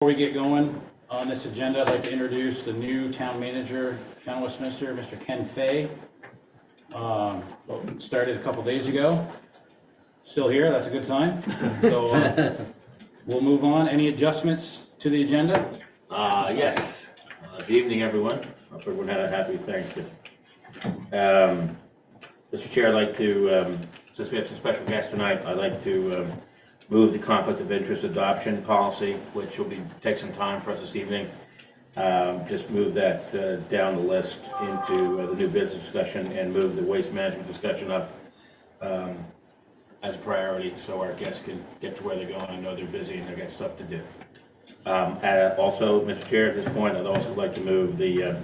Before we get going on this agenda, I'd like to introduce the new town manager, Town of Westminster, Mr. Ken Fay. It started a couple days ago. Still here, that's a good sign. So we'll move on. Any adjustments to the agenda? Yes. Good evening, everyone. Hope everyone had a happy Thanksgiving. Mr. Chair, I'd like to, since we have some special guests tonight, I'd like to move the conflict of interest adoption policy, which will take some time for us this evening. Just move that down the list into the new business discussion and move the waste management discussion up as a priority so our guests can get to where they're going. I know they're busy and they've got stuff to do. Also, Mr. Chair, at this point, I'd also like to move the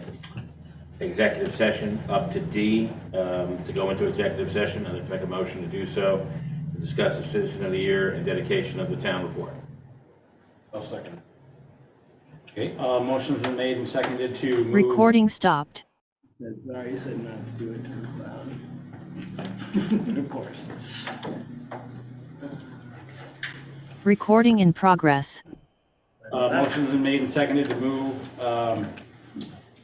executive session up to D to go into executive session. I'd like to make a motion to do so, to discuss the Citizen of the Year and dedication of the town report. I'll second. Okay, motion's been made and seconded to move. Recording stopped. Sorry, you said not to do it too loud. Of course. Recording in progress. Motion's been made and seconded to move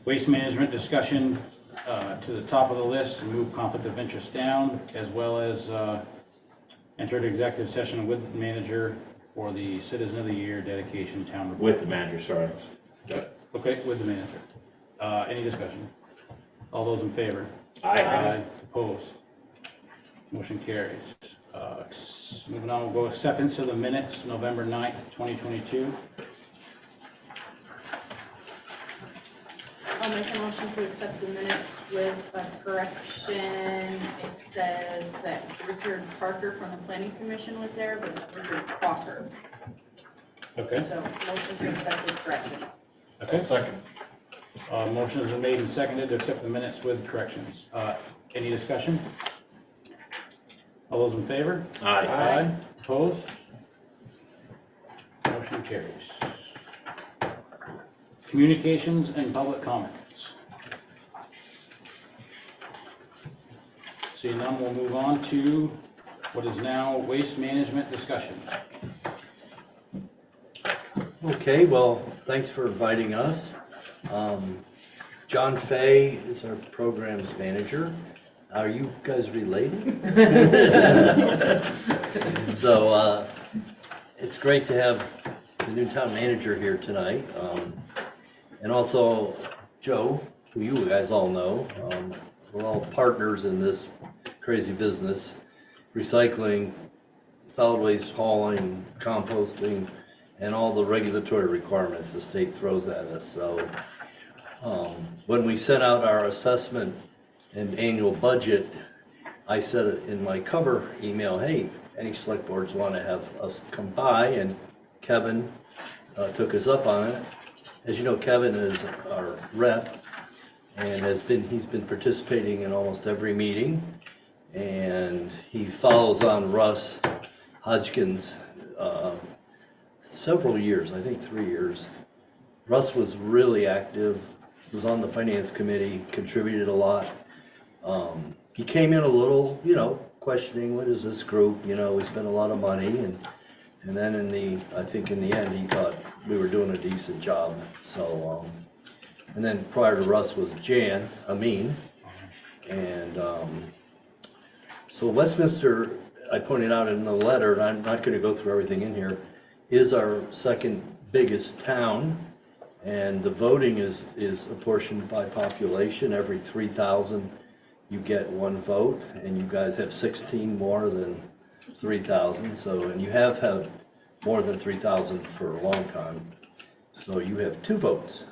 waste management discussion to the top of the list and move conflict of interest down, as well as enter an executive session with the manager for the Citizen of the Year dedication town report. With the manager, sorry. Okay, with the manager. Any discussion? All those in favor? Aye. Opposed? Motion carries. Moving on, we'll go acceptance of the minutes, November 9th, 2022. I'll make a motion to accept the minutes with a correction. It says that Richard Parker from the Planning Commission was there, but it's Richard Crocker. Okay. So motion to accept with correction. Okay. Second. Motion has been made and seconded to accept the minutes with corrections. Any discussion? All those in favor? Aye. Aye. Opposed? Motion carries. Communications and public comments. Seeing none, we'll move on to what is now waste management discussion. Okay, well, thanks for inviting us. John Fay is our programs manager. Are you guys related? So it's great to have the new town manager here tonight. And also Joe, who you guys all know. We're all partners in this crazy business, recycling, solid waste hauling, composting, and all the regulatory requirements the state throws at us. So when we sent out our assessment and annual budget, I said it in my cover email, hey, any select boards want to have us come by, and Kevin took us up on it. As you know, Kevin is our rep and he's been participating in almost every meeting, and he follows on Russ Hodgkins several years, I think 3 years. Russ was really active, was on the finance committee, contributed a lot. He came in a little, questioning, what is this group? We spent a lot of money, and then I think in the end, he thought we were doing a decent job. So, and then prior to Russ was Jan Amin, and so Westminster, I pointed out in the letter, and I'm not going to go through everything in here, is our second biggest town, and the voting is apportioned by population. Every 3,000 you get one vote, and you guys have 16 more than 3,000. So, and you have had more than 3,000 for a long time. So you have 2 votes.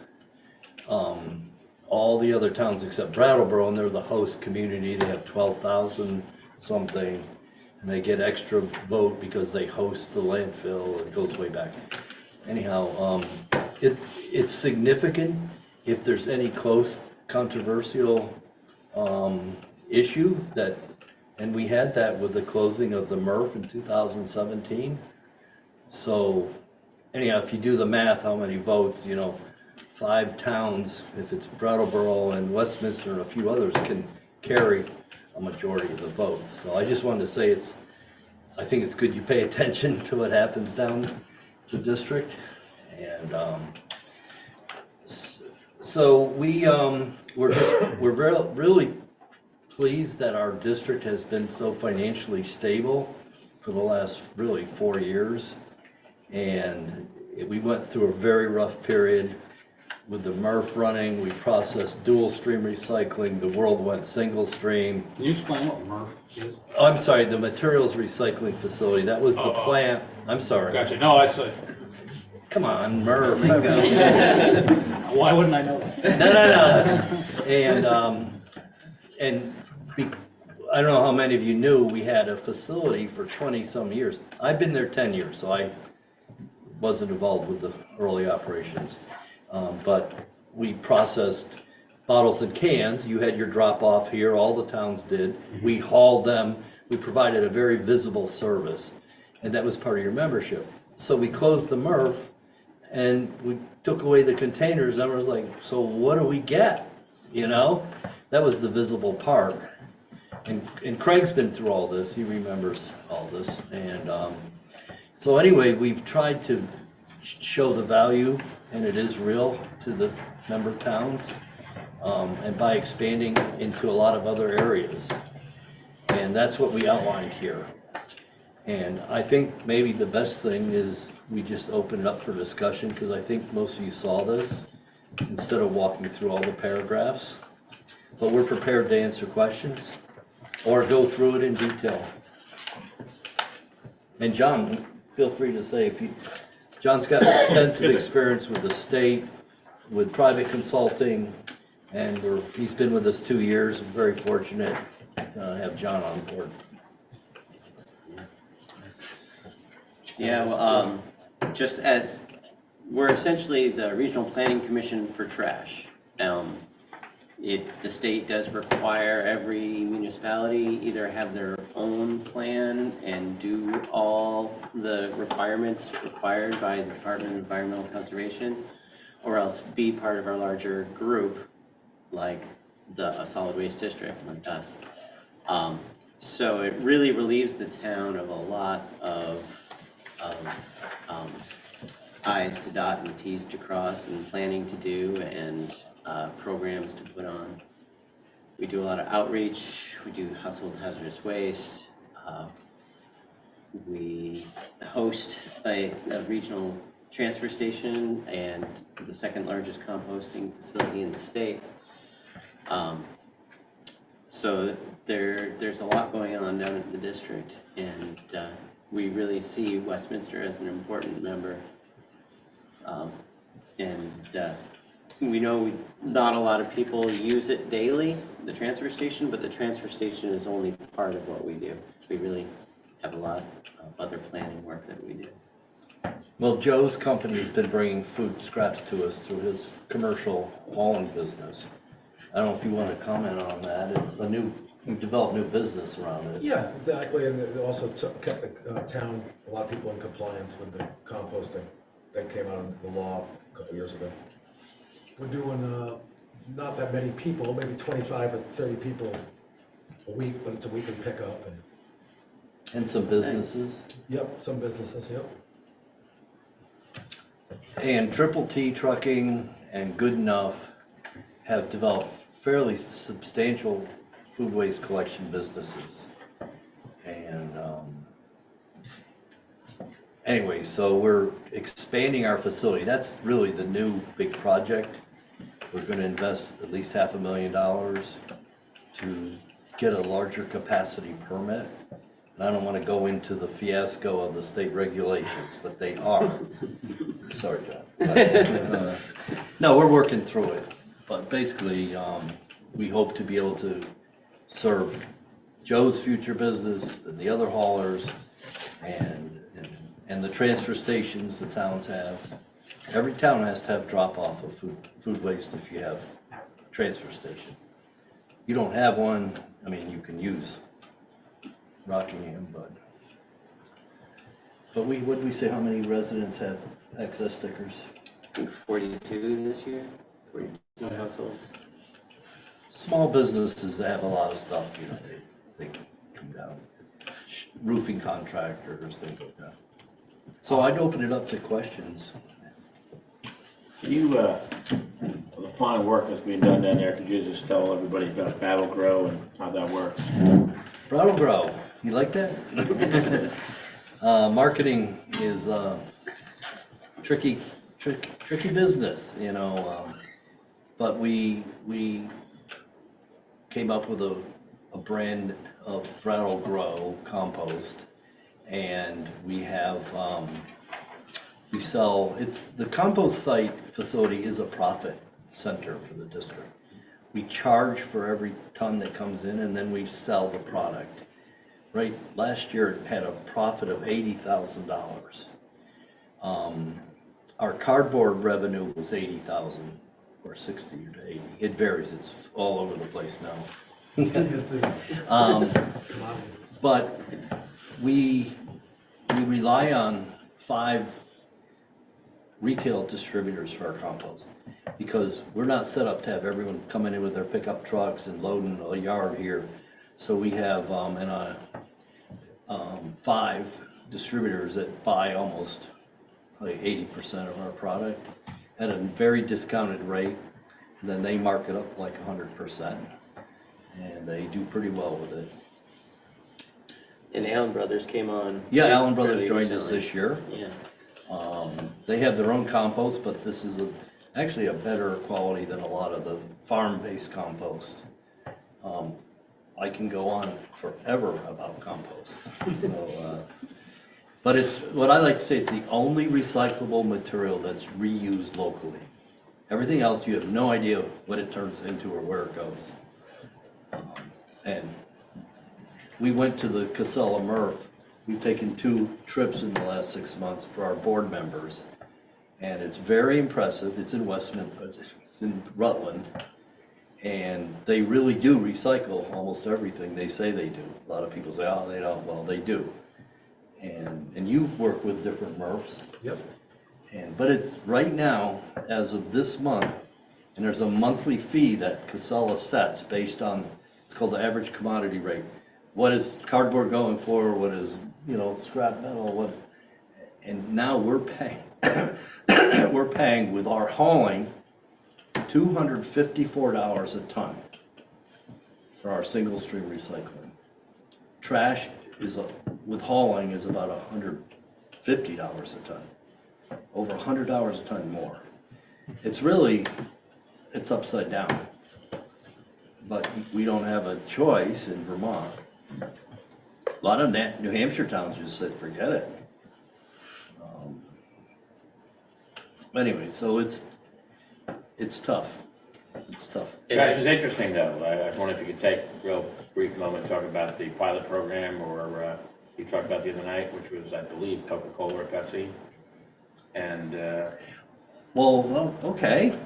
All the other towns except Brattleboro, and they're the host community, they have 12,000 something, and they get extra vote because they host the landfill. It goes way back. Anyhow, it's significant if there's any close controversial issue that, and we had that with the closing of the MRF in 2017. So anyhow, if you do the math, how many votes, 5 towns, if it's Brattleboro and Westminster and a few others, can carry a majority of the votes. So I just wanted to say I think it's good you pay attention to what happens down the district, And so we're really pleased that our district has been so financially stable for the last really 4 years. And we went through a very rough period with the MRF running. We processed dual stream recycling. The world went single stream. Can you explain what MRF is? Oh, I'm sorry, the materials recycling facility. That was the plant. I'm sorry. Gotcha, no, I said, Come on, MRF. why wouldn't I know that? No. I don't know how many of you knew, we had a facility for 20-some years. I've been there 10 years, so I wasn't involved with the early operations. But we processed bottles and cans. You had your drop-off here, all the towns did. We hauled them. We provided a very visible service, and that was part of your membership. So we closed the MRF, and we took away the containers, and I was like, so what do we get? You know? That was the visible part. And Craig's been through all this. He remembers all this. And so anyway, we've tried to show the value, and it is real, to the member towns, and by expanding into a lot of other areas. And that's what we outlined here. And I think maybe the best thing is we just open it up for discussion, because I think most of you saw this, instead of walking through all the paragraphs. But we're prepared to answer questions or go through it in detail. And John, feel free to say if you, John's got extensive experience with the state, with private consulting, and he's been with us 2 years. We're very fortunate to have John on board. Yeah, well, just as we're essentially the Regional Planning Commission for trash. The state does require every municipality either have their own plan and do all the requirements required by the Department of Environmental Conservation, or else be part of our larger group, like a solid waste district like us. So it really relieves the town of a lot of I's to dot and T's to cross, and planning to do, and programs to put on. We do a lot of outreach. We do household hazardous waste. We host a regional transfer station and the second largest composting facility in the state. So there's a lot going on down in the district, and we really see Westminster as an important member. We know not a lot of people use it daily, the transfer station, but the transfer station is only part of what we do. We really have a lot of other planning work that we do. Well, Joe's company has been bringing food scraps to us through his commercial hauling business. I don't know if you want to comment on that. It's we've developed new business around it. Yeah, exactly, and it also kept the town, a lot of people in compliance with the composting that came out into the law a couple years ago. We're doing not that many people, maybe 25 or 30 people a week, but it's a weekly pickup. And some businesses. Yep, some businesses, yep. And Triple T Trucking and Good Enough have developed fairly substantial food waste collection businesses. And anyway, so we're expanding our facility. That's really the new big project. We're going to invest at least $500,000 to get a larger capacity permit. And I don't want to go into the fiasco of the state regulations, but they are. Sorry, John. But, no, we're working through it. But basically, we hope to be able to serve Joe's future business and the other haulers and the transfer stations the towns have. Every town has to have drop-off of food waste if you have a transfer station. You don't have one, I mean, you can use Rockingham, but what did we say, how many residents have access stickers? I think 42 this year, 42 households. Small businesses that have a lot of stuff, you know, they can come down. Roofing contractors, things like that. So I'd open it up to questions. You, the fine work that's being done down there, could you just tell everybody about Battle Grow and how that works? Brattle Grow, you like that? Marketing is tricky business, you know. But we came up with a brand of Brattle Grow compost, and we have we sell. The compost site facility is a profit center for the district. We charge for every ton that comes in, and then we sell the product. Right, last year it had a profit of $80,000. Our cardboard revenue was 80,000 or 60 to 80. It varies, it's all over the place now. Yes, it is. But we rely on 5 retail distributors for our compost, because we're not set up to have everyone coming in with their pickup trucks and loading a yard here. So we have 5 distributors that buy almost like 80% of our product at a very discounted rate. And then they mark it up like 100%, and they do pretty well with it. And Allen Brothers came on. Yeah, Allen Brothers fairly joined us recently. this year. Yeah. They have their own compost, but this is actually a better quality than a lot of the farm-based compost. I can go on forever about compost. So, but it's, what I like to say, it's the only recyclable material that's reused locally. Everything else, you have no idea what it turns into or where it goes. And we went to the Casella MRF. We've taken 2 trips in the last 6 months for our board members, and it's very impressive. It's in Westminster, it's in Rutland, and they really do recycle almost everything they say they do. A lot of people say, oh, they don't. Well, they do. And you work with different MRFs. Yep. But it's right now, as of this month, and there's a monthly fee that Casella sets based on, it's called the average commodity rate. What is cardboard going for? What is, scrap metal? What? And now we're paying, we're paying with our hauling $254 a ton for our single stream recycling. Trash with hauling is about $150 a ton, over $100 a ton more. It's upside down, but we don't have a choice in Vermont. A lot of New Hampshire towns just said, forget it. Anyway, so it's tough. It's tough. Guys, it's interesting though. I wonder if you could take a real brief moment to talk about the pilot program, or you talked about the other night, which was, I believe, Coca-Cola or Pepsi. And Well, okay.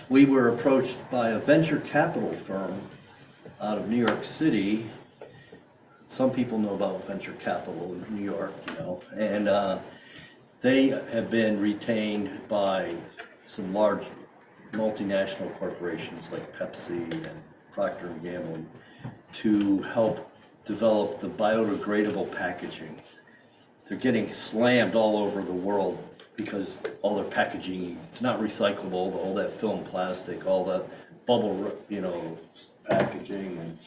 We were approached by a venture capital firm out of New York City. Some people know about venture capital in New York, and they have been retained by some large multinational corporations like Pepsi and Procter & Gamble to help develop the biodegradable packaging. They're getting slammed all over the world because all their packaging, it's not recyclable, all that film plastic, all that bubble, packaging. And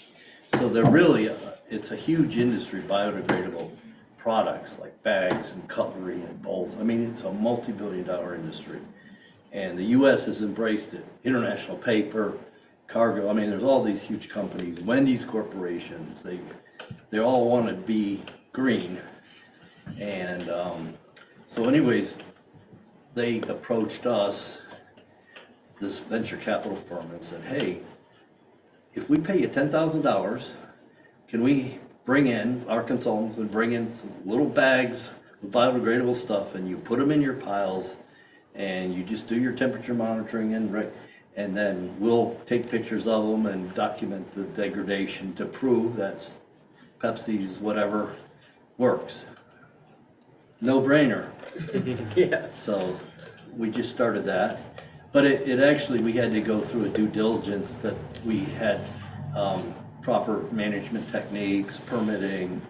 so they're really, it's a huge industry, biodegradable products like bags and cutlery and bowls. I mean, it's a multi-billion-dollar industry. And the U.S. has embraced it. International Paper, Cargo, I mean, there's all these huge companies, Wendy's corporations, they all want to be green. And so anyways, they approached us, this venture capital firm, and said, hey, if we pay you $10,000, can we bring in our consultants and bring in some little bags with biodegradable stuff, and you put them in your piles, and you just do your temperature monitoring, and then we'll take pictures of them and document the degradation to prove that Pepsi's whatever works. No brainer. Yeah. So we just started that. But it actually, we had to go through a due diligence that we had proper management techniques, permitting,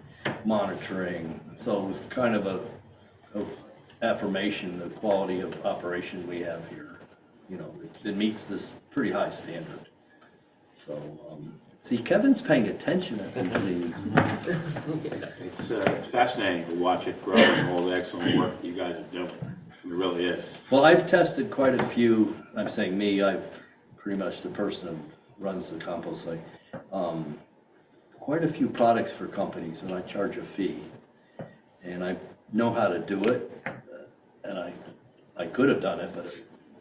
monitoring. So it was kind of a affirmation of the quality of operation we have here. you know, it meets this pretty high standard. So, see, Kevin's paying attention at these meetings. It's fascinating to watch it grow and all the excellent work you guys are doing. It really is. Well, I've tested quite a few, I'm saying me, I'm pretty much the person who runs the compost site. Quite a few products for companies, and I charge a fee. And I know how to do it, and I could have done it, but,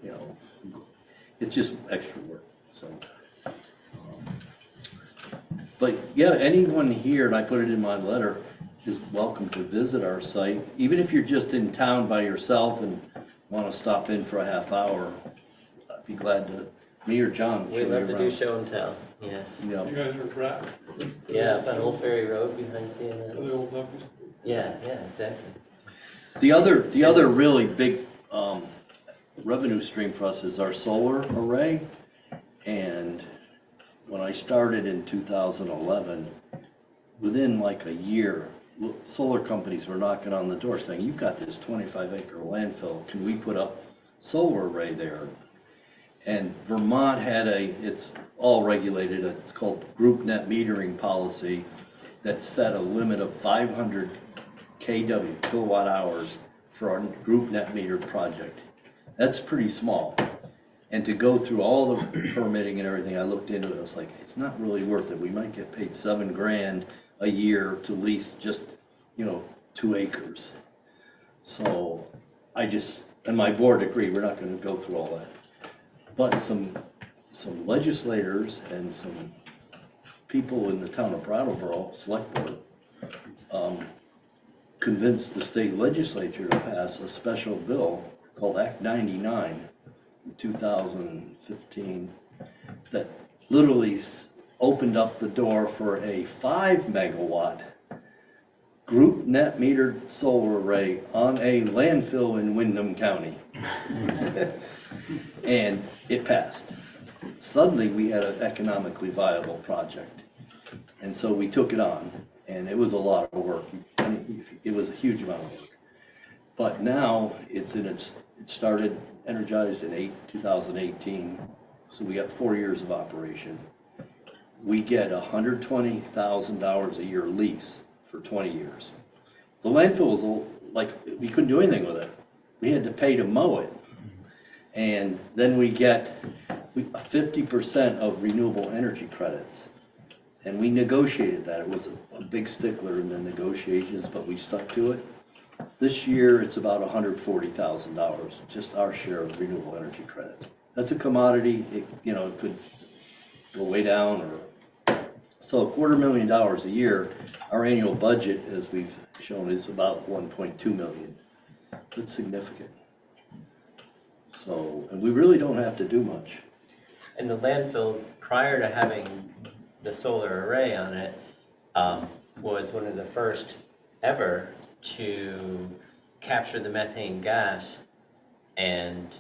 you know, it's just extra work, so. But yeah, anyone here, and I put it in my letter, is welcome to visit our site. Even if you're just in town by yourself and want to stop in for a half hour, I'd be glad to, me or John. We'd love to do show and tell, yes. Yeah. You guys are at Pratt, Yeah, up on Old Ferry Road behind the CMS. old dumpsters. Yeah, exactly. The other really big revenue stream for us is our solar array. And when I started in 2011, within like a year, solar companies were knocking on the door saying, you've got this 25-acre landfill, can we put a solar array there? And Vermont had it's all regulated, it's called group net metering policy that set a limit of 500 kW, kilowatt hours, for our group net metered project. That's pretty small. And to go through all the permitting and everything, I looked into it, I was like, it's not really worth it. We might get paid $7,000 a year to lease just, 2 acres. So and my board agreed, we're not gonna go through all that. But some legislators and some people in the town of Brattleboro, select board, convinced the state legislature to pass a special bill called Act 99 in 2015 that literally opened up the door for a 5-megawatt group net metered solar array on a landfill in Windham County. And it passed. Suddenly we had an economically viable project. And so we took it on, and it was a lot of work. It was a huge amount of work. But now it started energized in 2018, so we got 4 years of operation. We get $120,000 a year lease for 20 years. The landfill was like, we couldn't do anything with it. We had to pay to mow it. And then we get 50% of renewable energy credits. And we negotiated that. It was a big stickler in the negotiations, but we stuck to it. This year, it's about $140,000, just our share of renewable energy credits. That's a commodity, it could go way down so $250,000 a year. Our annual budget, as we've shown, is about $1.2 million. It's significant. So, and we really don't have to do much. And the landfill, prior to having the solar array on it, was one of the first ever to capture the methane gas and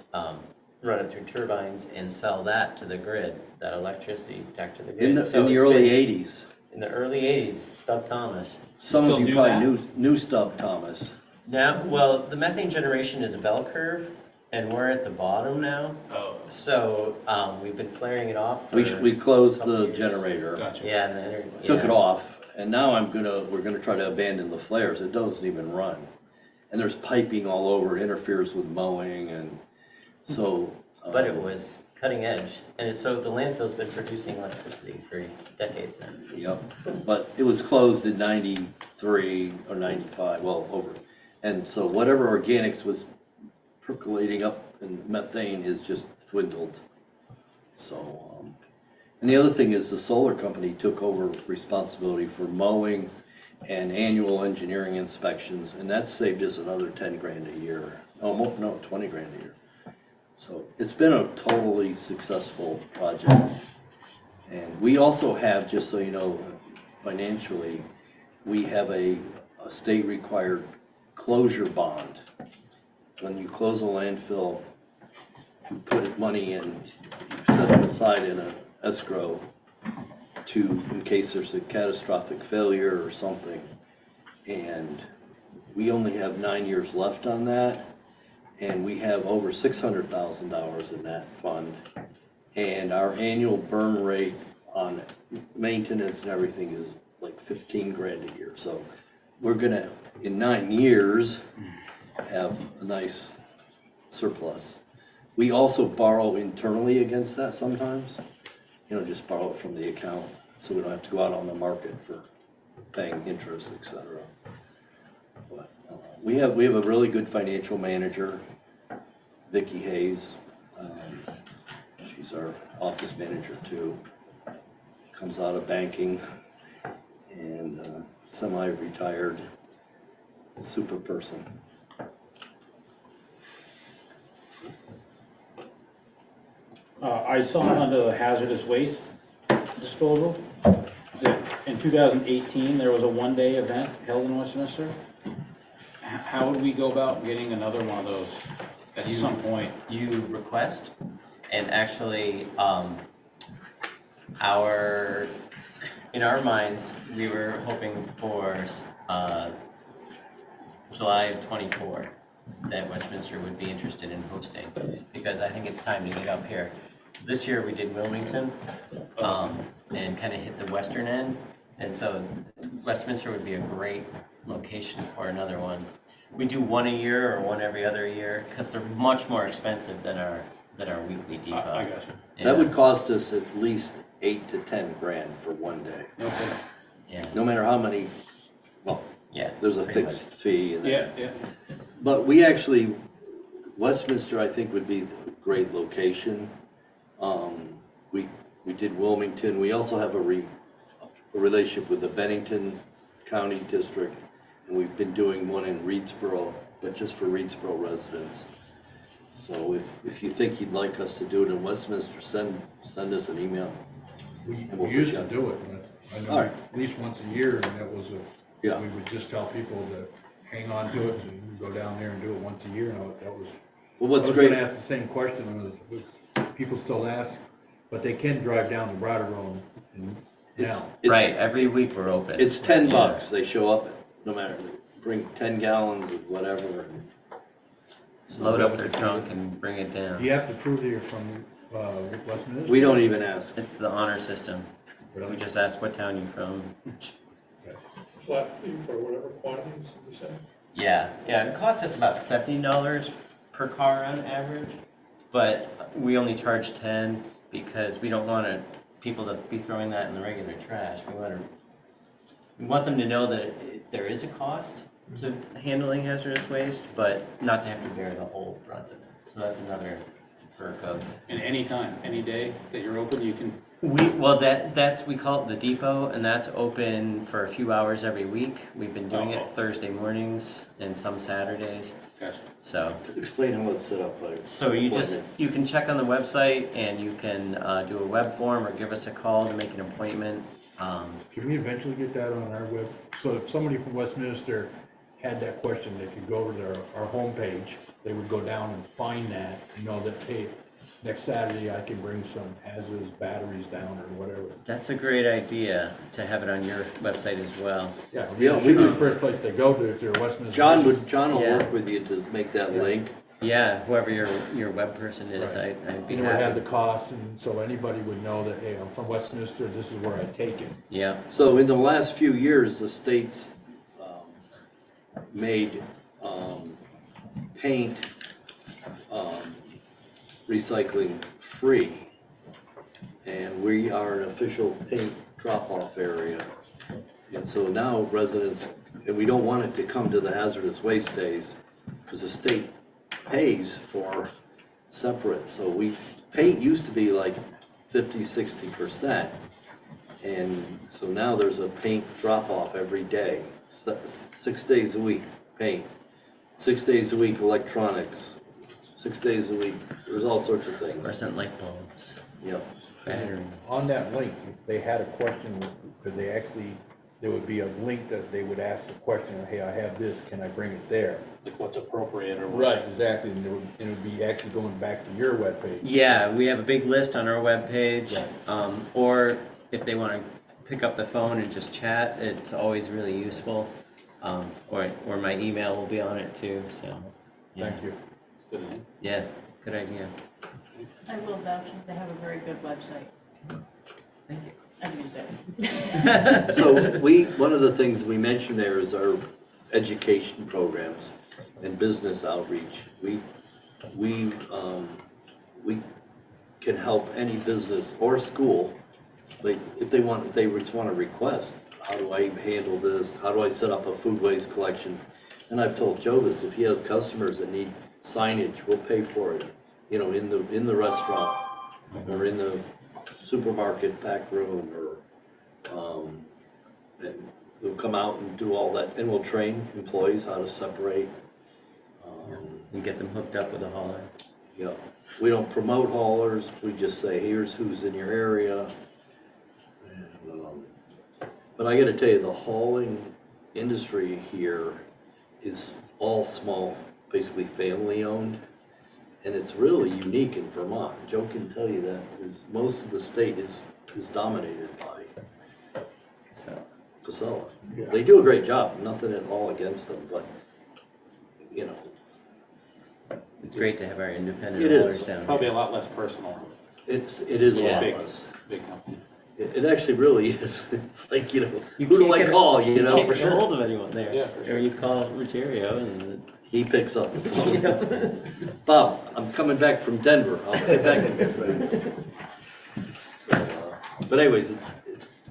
run it through turbines and sell that to the grid, that electricity back to the grid. In the early 80s. In the early 80s, Stubb Thomas. Some Still of you do probably that? knew Stubb Thomas. Now, well, the methane generation is a bell curve, and we're at the bottom now. Oh, So we've been flaring it off for We closed couple the years. generator. gotcha. Yeah, and then, Took it off, and now we're gonna try to abandon the flares. It doesn't even run. And there's piping all over, it interferes with mowing, and so. But it was cutting edge, and so the landfill's been producing electricity for decades now. Yep, but it was closed in 93 or 95, well, over. And so whatever organics was percolating up in methane is just dwindled. So, and the other thing is the solar company took over responsibility for mowing and annual engineering inspections, and that saved us another 10 grand a year. Oh, no, 20 grand a year. So it's been a totally successful project. And we also have, just so you know, financially, we have a state required closure bond. When you close a landfill, you put money in, you set it aside in an escrow in case there's a catastrophic failure or something. And we only have 9 years left on that. And we have over $600,000 in that fund. And our annual burn rate on maintenance and everything is like 15 grand a year. So we're gonna, in 9 years, have a nice surplus. We also borrow internally against that sometimes. You know, just borrow it from the account, so we don't have to go out on the market for paying interest, et cetera. But we have a really good financial manager, Vicki Hayes. She's our office manager too. Comes out of banking and semi-retired, super person. I saw under the hazardous waste disposal that in 2018, there was a one-day event held in Westminster. How would we go about getting another one of those at some point? You request, and actually, in our minds, we were hoping for July of '24 that Westminster would be interested in hosting, because I think it's time to get up here. This year we did Wilmington, and kind of hit the western end, and so Westminster would be a great location for another one. We do one a year or one every other year, because they're much more expensive than our weekly depot. I got you. Yeah. That would cost us at least 8 to 10 grand for one day. Okay. Yeah, No matter how many, well, yeah. there's a pretty fixed much. fee. And Yeah, yeah. But we actually, Westminster, I think, would be a great location. We did Wilmington. We also have a relationship with the Bennington County District, and we've been doing one in Reedsboro, but just for Reedsboro residents. So if you think you'd like us to do it in Westminster, send us an email. We And we'll used put to you do it, I know, All right. at least once a year, and that was Yeah. we would just tell people to hang on to it, and go down there and do it once a year, and that was. Well, what's I was great, gonna ask the same question, people still ask, but they can drive down the Broader Road and it's, now. Right, every week we're open. it's $10. Yeah. They show up, no matter, bring 10 gallons of whatever. Load up their trunk and bring it Do down. you have to prove that you're from Westminster? We don't even ask. It's the honor system. We just ask what town you're from. Flat fee for whatever quantities you say? Yeah, it costs us about $70 per car on average, but we only charge 10 because we don't want people to be throwing that in the regular trash. We want them to know that there is a cost to handling hazardous waste, but not to have to bear the whole brunt of it. So that's another perk of. And any time, any day that you're open, you can. We call it the depot, and that's open for a few hours every week. We've been doing it Thursday mornings and some Saturdays. Gotcha. So Explain how it's set up. So you can check on the website, and you can do a web form or give us a call to make an appointment. Can we eventually get that on our web? So if somebody from Westminster had that question, they could go to our homepage, they would go down and find that, and know that, hey, next Saturday I can bring some hazardous batteries down or whatever. That's a great idea to have it on your website as well. Yeah, Yeah, we'd be the first place they go to if they're Westminster. John will Yeah. work with you to make that link. Yeah, whoever your web person is, Right. I'd be You know, we have happy. the cost, and so anybody would know that, hey, I'm from Westminster, this is where I take it. Yeah, So in the last few years, the state's made paint recycling free. And we are an official paint drop-off area. And so now residents, and we don't want it to come to the hazardous waste days, because the state pays for separate. So paint used to be like 50–60%. And so now there's a paint drop-off every day, 6 days a week, paint. 6 days a week, electronics. 6 days a week, there's all sorts of things. fluorescent light bulbs, Yep. batteries. On that link, if they had a question, could they actually, there would be a link that they would ask the question, hey, I have this, can I bring it there? Like what's appropriate or what. Right, exactly, and it would be actually going back to your webpage. Yeah, we have a big list on our webpage, Right. or if they want to pick up the phone and just chat, it's always really useful. Or my email will be on it too, so. yeah. Thank you. Good name. Yeah, good idea. I will vouch that they have a very good website. Thank you. I mean, So one of the things we mentioned there is our education programs and business outreach. We can help any business or school, like if they just want to request, how do I handle this? How do I set up a food waste collection? And I've told Joe this, if he has customers that need signage, we'll pay for it, you know, in the restaurant or in the supermarket back room, or and we'll come out and do all that, and we'll train employees how to separate. And get them hooked up with a hauler. You know, we don't promote haulers, we just say, here's who's in your area. And, but I gotta tell you, the hauling industry here is all small, basically family owned. And it's really unique in Vermont. Joe can tell you that most of the state is dominated by Casella. They do a great job, nothing at all against them, but, you know. It's great to have our independent It haulers is. down Probably here. a lot less personal. It is a Yeah. lot Big, less. big company. It actually really is. It's like, you know, You who do can't I get a- call, you know? Can't get a hold of anyone there. Yeah, for Or you call Ruggiero and. He picks up the phone. Bob, I'm coming back from Denver. I'll get back to you. So, but anyways, it's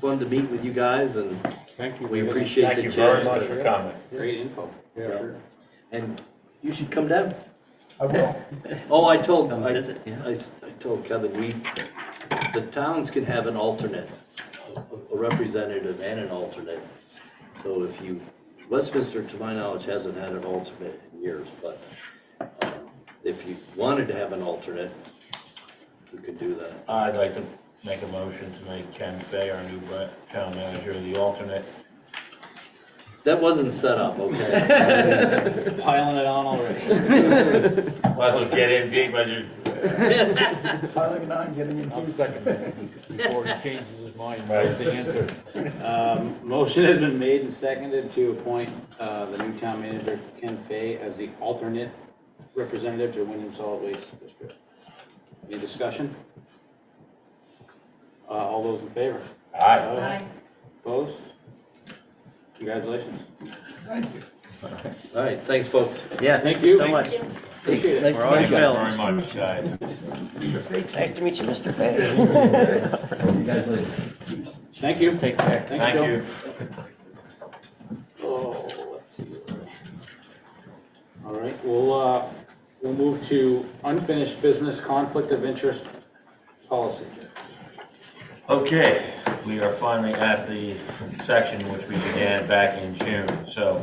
fun to meet with you guys, and Thank you. we appreciate Thank the you very chance much to- for coming. Great info. Yeah. And you should come down. I will. Oh, I told, Come I visit, yeah. told Kevin, the towns can have an alternate, a representative and an alternate. So Westminster, to my knowledge, hasn't had an alternate in years, but if you wanted to have an alternate, you could do that. I'd like to make a motion to make Ken Fay, our new town manager, the alternate. That wasn't set up, okay? Piling it on already. Might as well get in deep, but you. Piling it on, getting in 2 seconds before he changes his mind. Right. That's the answer. Motion has been made and seconded to appoint the new town manager, Ken Fay, as the alternate representative to Wyndham Solid Waste District. Any discussion? All those in favor? Aye. Aye. Opposed? Congratulations. All right, thanks, folks. Yeah, Thank you. so much. Appreciate it. We're always Thank you available. very much, guys. Nice to meet you, Mr. Fay. Thank you. Take care. Thanks, Thank Joe. you. Oh, let's see. All right, we'll move to unfinished business conflict of interest policy. Okay, we are finally at the section which we began back in June. So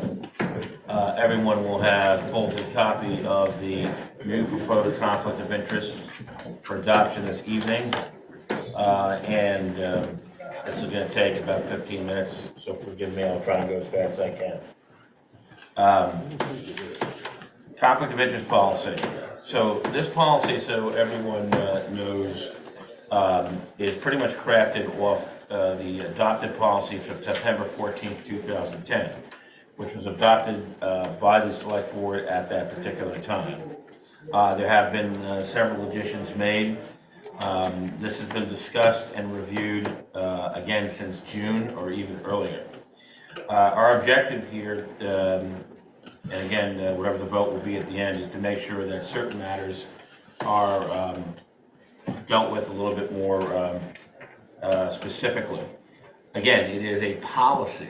everyone will have both a copy of the new proposed conflict of interest for adoption this evening. And this is going to take about 15 minutes, so forgive me, I'll try and go as fast as I can. Conflict of interest policy. So this policy, so everyone knows, is pretty much crafted off the adopted policy from September 14th, 2010, which was adopted by the select board at that particular time. There have been several additions made. This has been discussed and reviewed again since June or even earlier. Our objective here, and again, whatever the vote will be at the end, is to make sure that certain matters are dealt with a little bit more specifically. Again, it is a policy.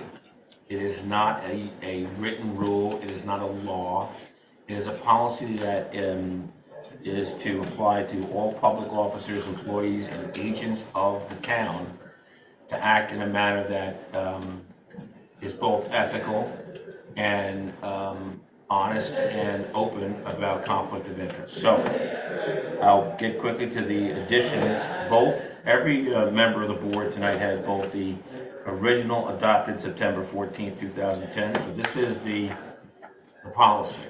It is not a written rule. It is not a law. It is a policy that is to apply to all public officers, employees, and agents of the town to act in a manner that is both ethical and honest and open about conflict of interest. So I'll get quickly to the additions. Every member of the board tonight has both the original adopted September 14th, 2010. So this is the policy.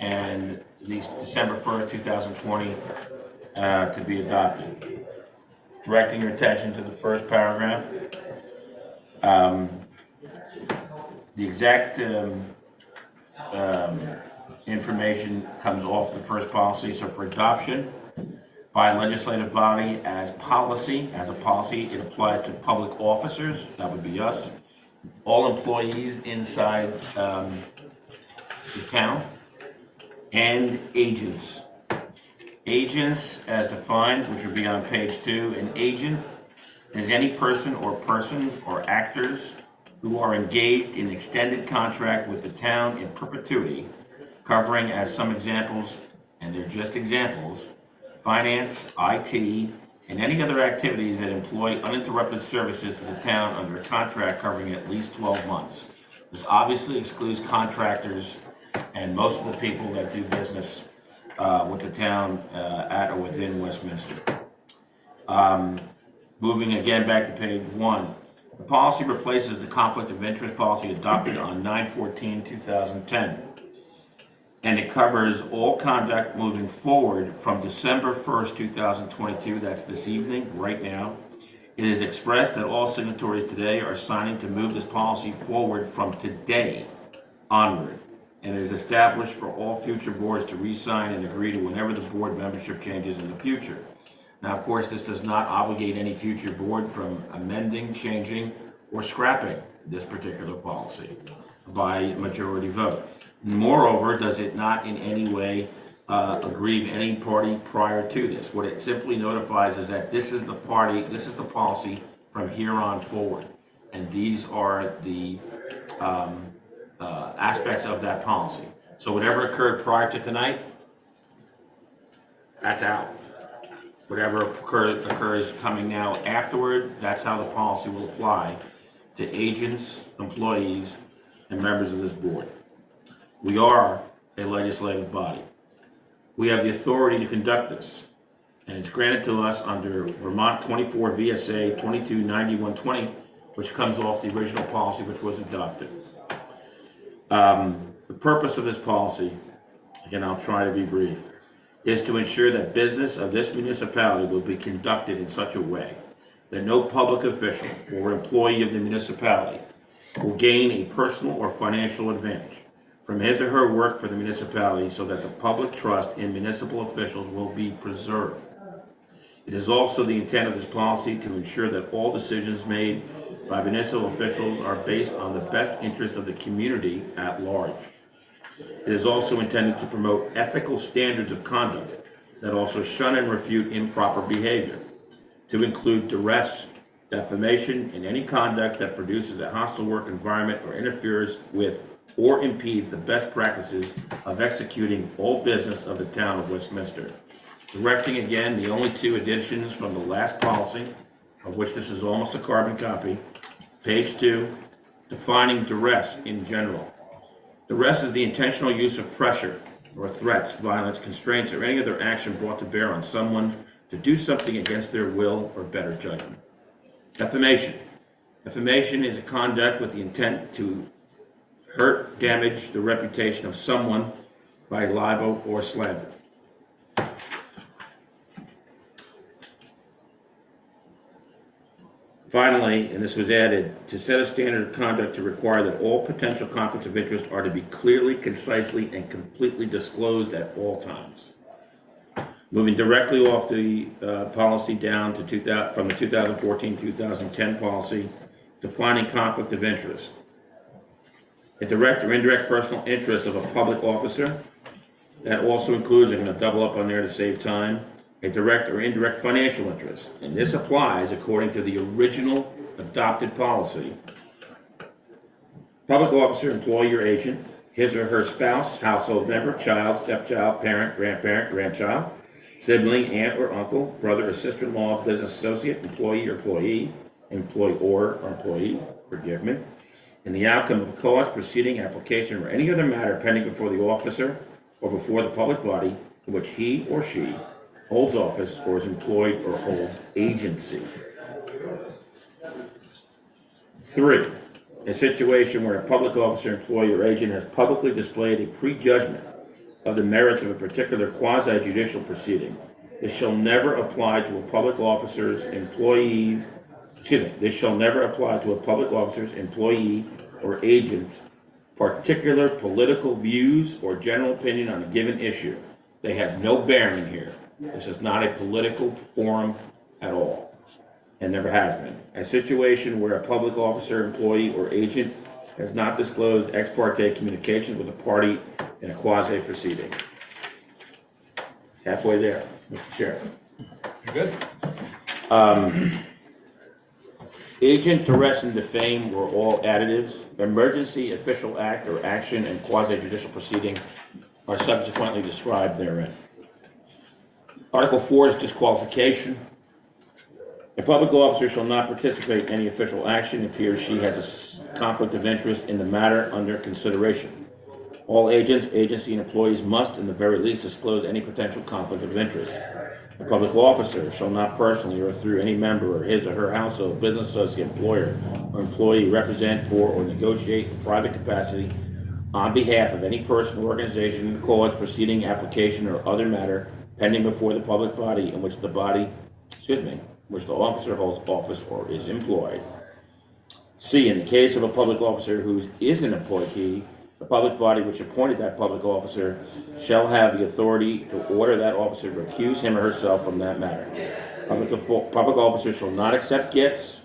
And the December 1st, 2020 to be adopted. Directing your attention to the first paragraph. The exact information comes off the first policy. So for adoption by legislative body as a policy, it applies to public officers, that would be us, all employees inside the town, and agents. Agents, as defined, which would be on page 2, an agent is any person or persons or actors who are engaged in extended contract with the town in perpetuity, covering as some examples, and they're just examples, finance, IT, and any other activities that employ uninterrupted services to the town under a contract covering at least 12 months. This obviously excludes contractors and most of the people that do business with the town at or within Westminster. Moving again back to page 1. The policy replaces the conflict of interest policy adopted on 9/14/2010. And it covers all conduct moving forward from December 1st, 2022, that's this evening, right now. It is expressed that all signatories today are signing to move this policy forward from today onward. And it is established for all future boards to re-sign and agree to whenever the board membership changes in the future. Now, of course, this does not obligate any future board from amending, changing, or scrapping this particular policy by majority vote. Moreover, does it not in any way aggrieve any party prior to this? What it simply notifies is that this is the policy from here on forward. And these are the aspects of that policy. So whatever occurred prior to tonight, that's out. Whatever occurs coming now afterward, that's how the policy will apply to agents, employees, and members of this board. We are a legislative body. We have the authority to conduct this, and it's granted to us under Vermont 24 VSA 229120, which comes off the original policy which was adopted. The purpose of this policy, again, I'll try to be brief, is to ensure that business of this municipality will be conducted in such a way that no public official or employee of the municipality will gain a personal or financial advantage from his or her work for the municipality, so that the public trust in municipal officials will be preserved. It is also the intent of this policy to ensure that all decisions made by municipal officials are based on the best interests of the community at large. It is also intended to promote ethical standards of conduct that also shun and refute improper behavior, to include duress, defamation, and any conduct that produces a hostile work environment or interferes with or impedes the best practices of executing all business of the town of Westminster. Directing again the only 2 additions from the last policy, of which this is almost a carbon copy, page 2, defining duress in general. Duress is the intentional use of pressure or threats, violence, constraints, or any other action brought to bear on someone to do something against their will or better judgment. Defamation. Defamation is a conduct with the intent to hurt, damage the reputation of someone by libel or slander. Finally, and this was added, to set a standard of conduct to require that all potential conflicts of interest are to be clearly, concisely, and completely disclosed at all times. Moving directly off the policy down to from the 2014-2010 policy, defining conflict of interest. A direct or indirect personal interest of a public officer. That also includes, I'm going to double up on there to save time, a direct or indirect financial interest. And this applies according to the original adopted policy. Public officer, employee, or agent, his or her spouse, household member, child, stepchild, parent, grandparent, grandchild, sibling, aunt or uncle, brother or sister-in-law, business associate, employee or employee, employer or employee, forgive me, in the outcome of a cause, proceeding, application, or any other matter pending before the officer or before the public body in which he or she holds office or is employed or holds agency. 3, a situation where a public officer, employee, or agent has publicly displayed a prejudgment of the merits of a particular quasi-judicial proceeding. This shall never apply to a public officer's employee, this shall never apply to a public officer's employee or agent's particular political views or general opinion on a given issue. They have no bearing here. This is not a political forum at all, and never has been. A situation where a public officer, employee, or agent has not disclosed ex parte communications with a party in a quasi proceeding. Halfway there, Mr. Chair. You good? Agent, duress, and defame were all additives. Emergency, official act or action, and quasi-judicial proceeding are subsequently described therein. Article 4 is disqualification. A public officer shall not participate in any official action if he or she has a conflict of interest in the matter under consideration. All agents, agency, and employees must, in the very least, disclose any potential conflict of interest. A public officer shall not personally or through any member or his or her household, business associate, employer, or employee represent for or negotiate in private capacity on behalf of any person, organization, cause, proceeding, application, or other matter pending before the public body in which the officer holds office or is employed. C, in the case of a public officer who is an appointee, the public body which appointed that public officer shall have the authority to order that officer to recuse him or herself from that matter. Public officers shall not accept gifts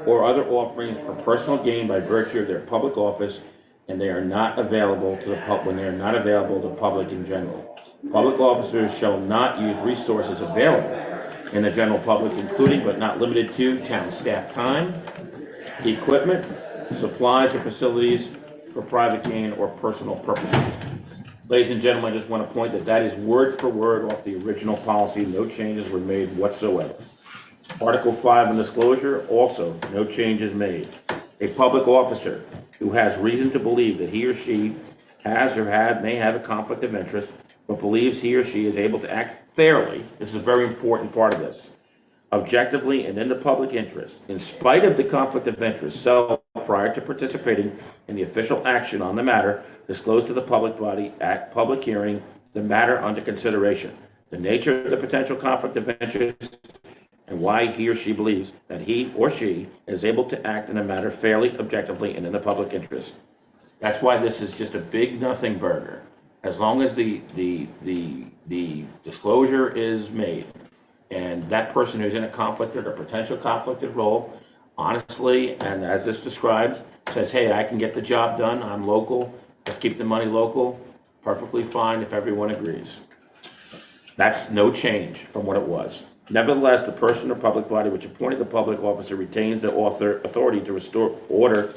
or other offerings for personal gain by virtue of their public office, and they are not available to the when they are not available to the public in general. Public officers shall not use resources available in the general public, including but not limited to town staff time, equipment, supplies, or facilities for private gain or personal purposes. Ladies and gentlemen, I just want to point that is word for word off the original policy. No changes were made whatsoever. Article 5 on disclosure, also no changes made. A public officer who has reason to believe that he or she has or may have a conflict of interest, but believes he or she is able to act fairly, this is a very important part of this, objectively and in the public interest, in spite of the conflict of interest, so prior to participating in the official action on the matter, disclose to the public body at public hearing the matter under consideration, the nature of the potential conflict of interest, and why he or she believes that he or she is able to act in a matter fairly, objectively, and in the public interest. That's why this is just a big nothing burger. As long as the disclosure is made, and that person who's in a conflicted or potential conflicted role, honestly, and as this describes, says, hey, I can get the job done, I'm local, let's keep the money local, perfectly fine if everyone agrees. That's no change from what it was. Nevertheless, the person or public body which appointed the public officer retains the authority to order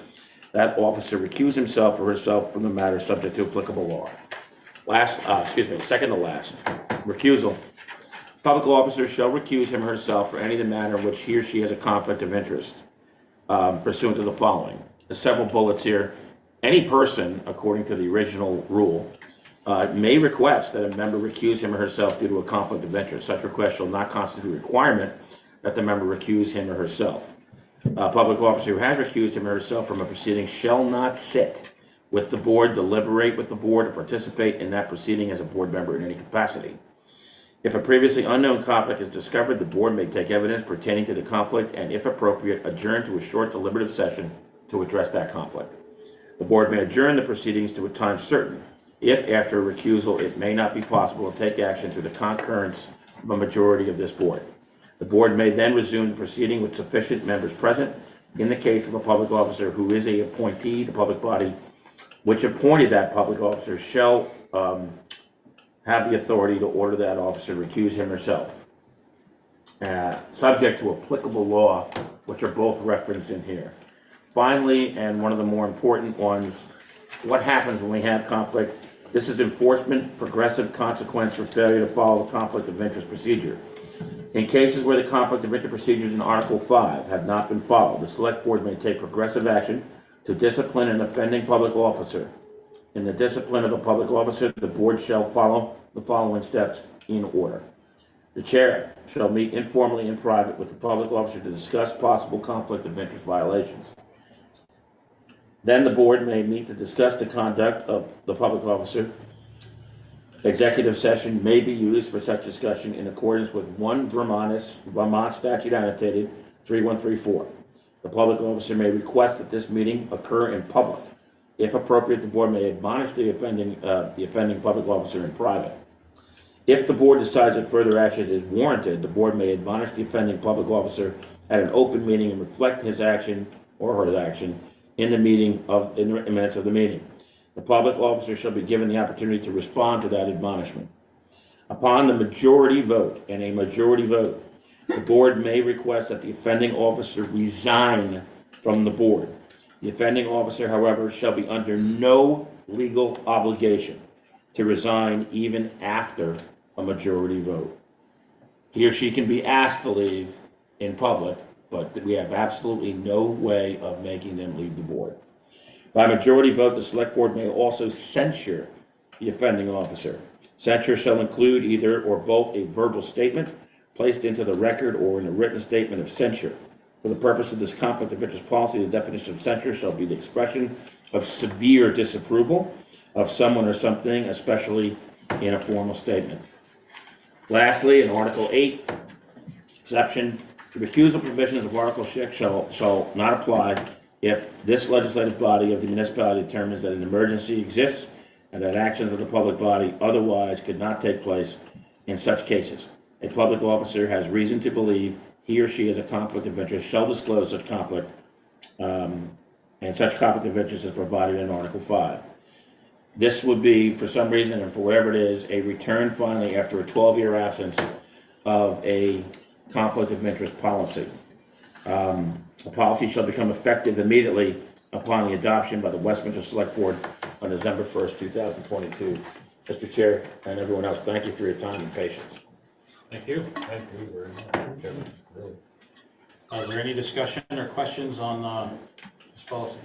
that officer recuse himself or herself from the matter subject to applicable law. Second to last, recusal. Public officer shall recuse him or herself for any of the matter in which he or she has a conflict of interest, pursuant to the following. There's several bullets here. Any person, according to the original rule, may request that a member recuse him or herself due to a conflict of interest. Such request shall not constitute a requirement that the member recuse him or herself. A public officer who has recused him or herself from a proceeding shall not sit with the board, deliberate with the board, or participate in that proceeding as a board member in any capacity. If a previously unknown conflict is discovered, the board may take evidence pertaining to the conflict and, if appropriate, adjourn to a short deliberative session to address that conflict. The board may adjourn the proceedings to a time certain if, after a recusal, it may not be possible to take action through the concurrence of a majority of this board. The board may then resume the proceeding with sufficient members present. In the case of a public officer who is an appointee, the public body which appointed that public officer shall have the authority to order that officer to recuse him or herself, subject to applicable law, which are both referenced in here. Finally, and one of the more important ones, what happens when we have conflict? This is enforcement, progressive consequence for failure to follow the conflict of interest procedure. In cases where the conflict of interest procedures in Article 5 have not been followed, the Select Board may take progressive action to discipline an offending public officer. In the discipline of a public officer, the board shall follow the following steps in order. The chair shall meet informally in private with the public officer to discuss possible conflict of interest violations. Then the board may meet to discuss the conduct of the public officer. Executive session may be used for such discussion in accordance with 1 Vermont statute annotated 3134. The public officer may request that this meeting occur in public. If appropriate, the board may admonish the offending public officer in private. If the board decides that further action is warranted, the board may admonish the offending public officer at an open meeting and reflect his action or her action in the minutes of the meeting. The public officer shall be given the opportunity to respond to that admonishment. Upon the majority vote, and a majority vote, the board may request that the offending officer resign from the board. The offending officer, however, shall be under no legal obligation to resign even after a majority vote. He or she can be asked to leave in public, but we have absolutely no way of making them leave the board. By majority vote, the select board may also censure the offending officer. Censure shall include either or both a verbal statement placed into the record or in a written statement of censure. For the purpose of this conflict of interest policy, the definition of censure shall be the expression of severe disapproval of someone or something, especially in a formal statement. Lastly, in Article 8, exception, the recusal provisions of Article 6 shall not apply if this legislative body of the municipality determines that an emergency exists and that actions of the public body otherwise could not take place in such cases. A public officer has reason to believe he or she has a conflict of interest, shall disclose such conflict, and such conflict of interest is provided in Article 5. This would be, for some reason, and for whatever it is, a return finally after a 12-year absence of a conflict of interest policy. The policy shall become effective immediately upon the adoption by the Westminster Select Board on December 1st, 2022. Mr. Chair and everyone else, thank you for your time and patience. Thank you. Thank you very much. Kevin, really. Is there any discussion or questions on this policy?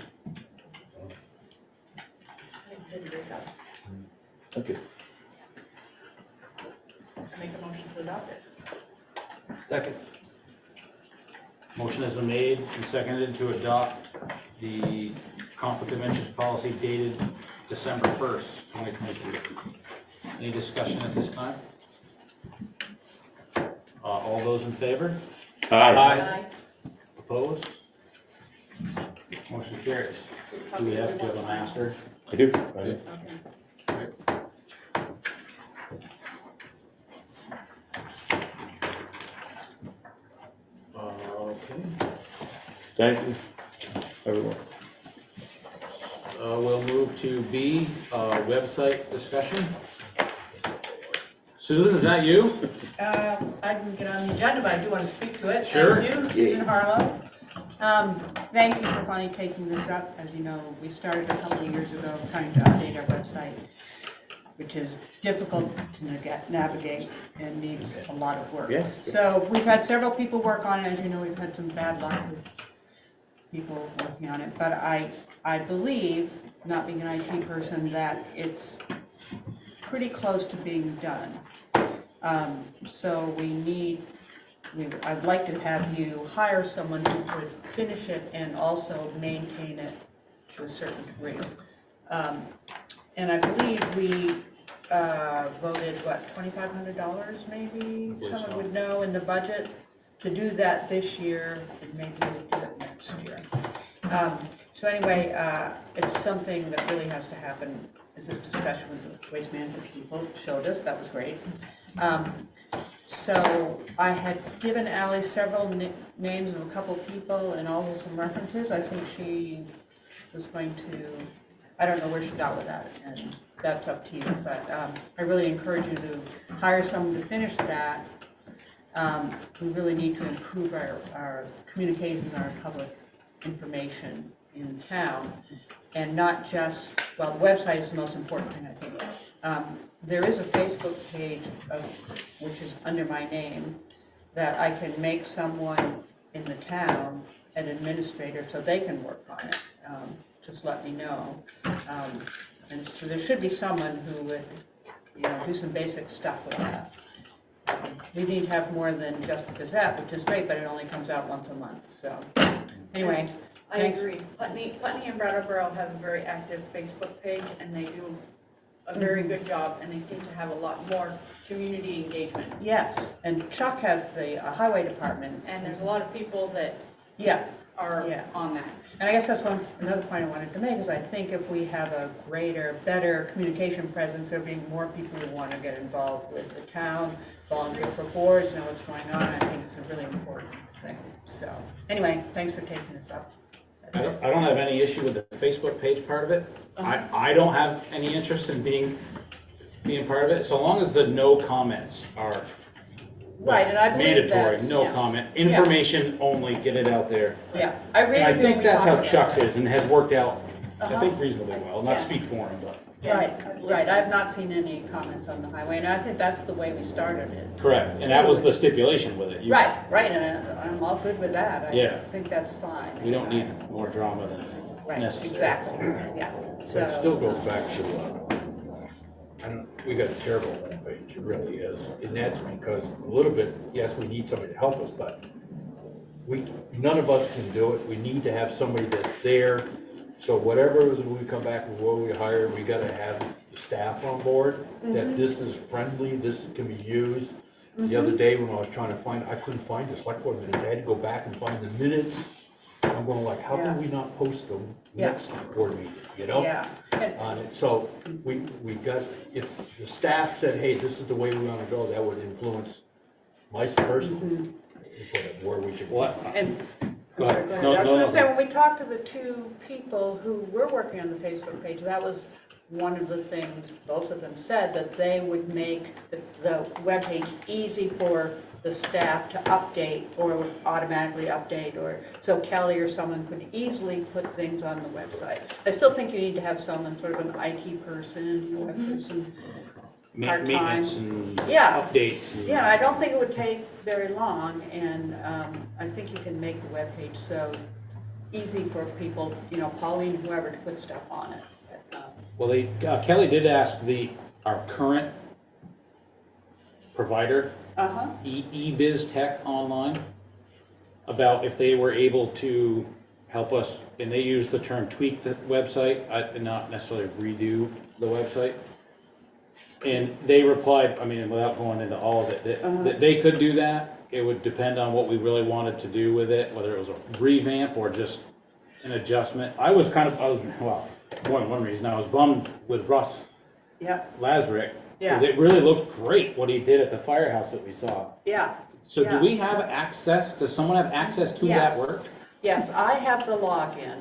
Thank you. I make a motion to adopt it. Second. Motion has been made and seconded to adopt the conflict of interest policy dated December 1st, 2022. Any discussion at this time? All those in favor? Aye. Opposed? Motion carries. Do we have a master? I do. Okay. Okay. Thank you, everyone. We'll move to B, website discussion. Susan, is that you? I didn't get on the agenda, but I do want to speak to it. Sure. Thank you, Susan Harlow. Thank you for finally taking this up. As you know, we started a couple of years ago trying to update our website, which is difficult to navigate and needs a lot of work. Yeah. So we've had several people work on it. As you know, we've had some bad luck with people working on it, but I believe, not being an IT person, that it's pretty close to being done. So I'd like to have you hire someone who could finish it and also maintain it to a certain degree. And I believe we voted, what, $2,500 maybe? Someone would know in the budget to do that this year, and maybe we'll do it next year. So anyway, it's something that really has to happen. Is this discussion with the waste management people showed us, that was great. So I had given Ally several names of a couple people and also some references. I think she was going to, I don't know where she got with that, and that's up to you, but I really encourage you to hire someone to finish that. We really need to improve our communication, our public information in town, and not just, well, the website is the most important thing, I think. There is a Facebook page which is under my name that I can make someone in the town an administrator so they can work on it. Just let me know. And so there should be someone who would, do some basic stuff with that. We need to have more than just the Gazette, which is great, but it only comes out once a month, so. Anyway. I agree. Putney and Brattleboro have a very active Facebook page, and they do a very good job, and they seem to have a lot more community engagement. Yes, and Chuck has the highway department. And there's a lot of people that Yeah, are Yeah. on that. and I guess that's another point I wanted to make, is I think if we have a greater, better communication presence, there'll be more people who want to get involved with the town, volunteer for boards, know what's going on. I think it's a really important thing. So, anyway, thanks for taking this up. I don't have any issue with the Facebook page part of it. I don't have any interest in being part of it, so long as the no comments are Right, and I believe mandatory, that's. no comment, information only, get it out there. Yeah, I agree And I with you when think we that's talk how about Chuck's that. is and has worked out, I Uh-huh. think reasonably well, not Yeah. speak for him, but. Right, right, I've not seen any comments on the highway, and I think that's the way we started it. Correct, and that was the stipulation with it. Right, right, and I'm all good with that. Yeah. I think that's fine. We don't need more drama than Right, necessary. exactly, yeah, so. It still goes back to, we got a terrible homepage, it really is. And that's because a little bit, yes, we need somebody to help us, but none of us can do it. We need to have somebody that's there. So whatever, when we come back with what we hire, we gotta have the staff on board, that this is friendly, this can be used. The other day when I was trying to I couldn't find the select board minutes. I had to go back and find the minutes. I'm going like, how Yeah. can we not post them Yeah. next board meeting, you know? Yeah, and- On it, so we got, if the staff said, hey, this is the way we wanna go, that would influence my person, where we should. What? And, Go I'm ahead. sorry, go ahead. No, I was no, gonna no. say, when we talked to the two people who were working on the Facebook page, that was one of the things, both of them said, that they would make the webpage easy for the staff to update or automatically update, or so Kelly or someone could easily put things on the website. I still think you need to have someone, sort of an IT person, web person, part-time. Maintenance and Yeah. updates. and- Yeah, I don't think it would take very long, and I think you can make the webpage so easy for people, Pauline, whoever, to put stuff on it. Well, Kelly did ask our current provider, Uh-huh, eBiz Tech Online, about if they were able to help us, and they use the term tweak the website, and not necessarily redo the website. And they replied, I mean, without going into all of it, that they could do that. It would depend on what we really wanted to do with it, whether it was a revamp or just an adjustment. Well, more than one reason, I was bummed with Russ yeah, Lazarick, because Yeah. it really looked great what he did at the firehouse that we saw. yeah. So Yeah. do we have access, does someone have access to that Yes. work? Yes, I have the login,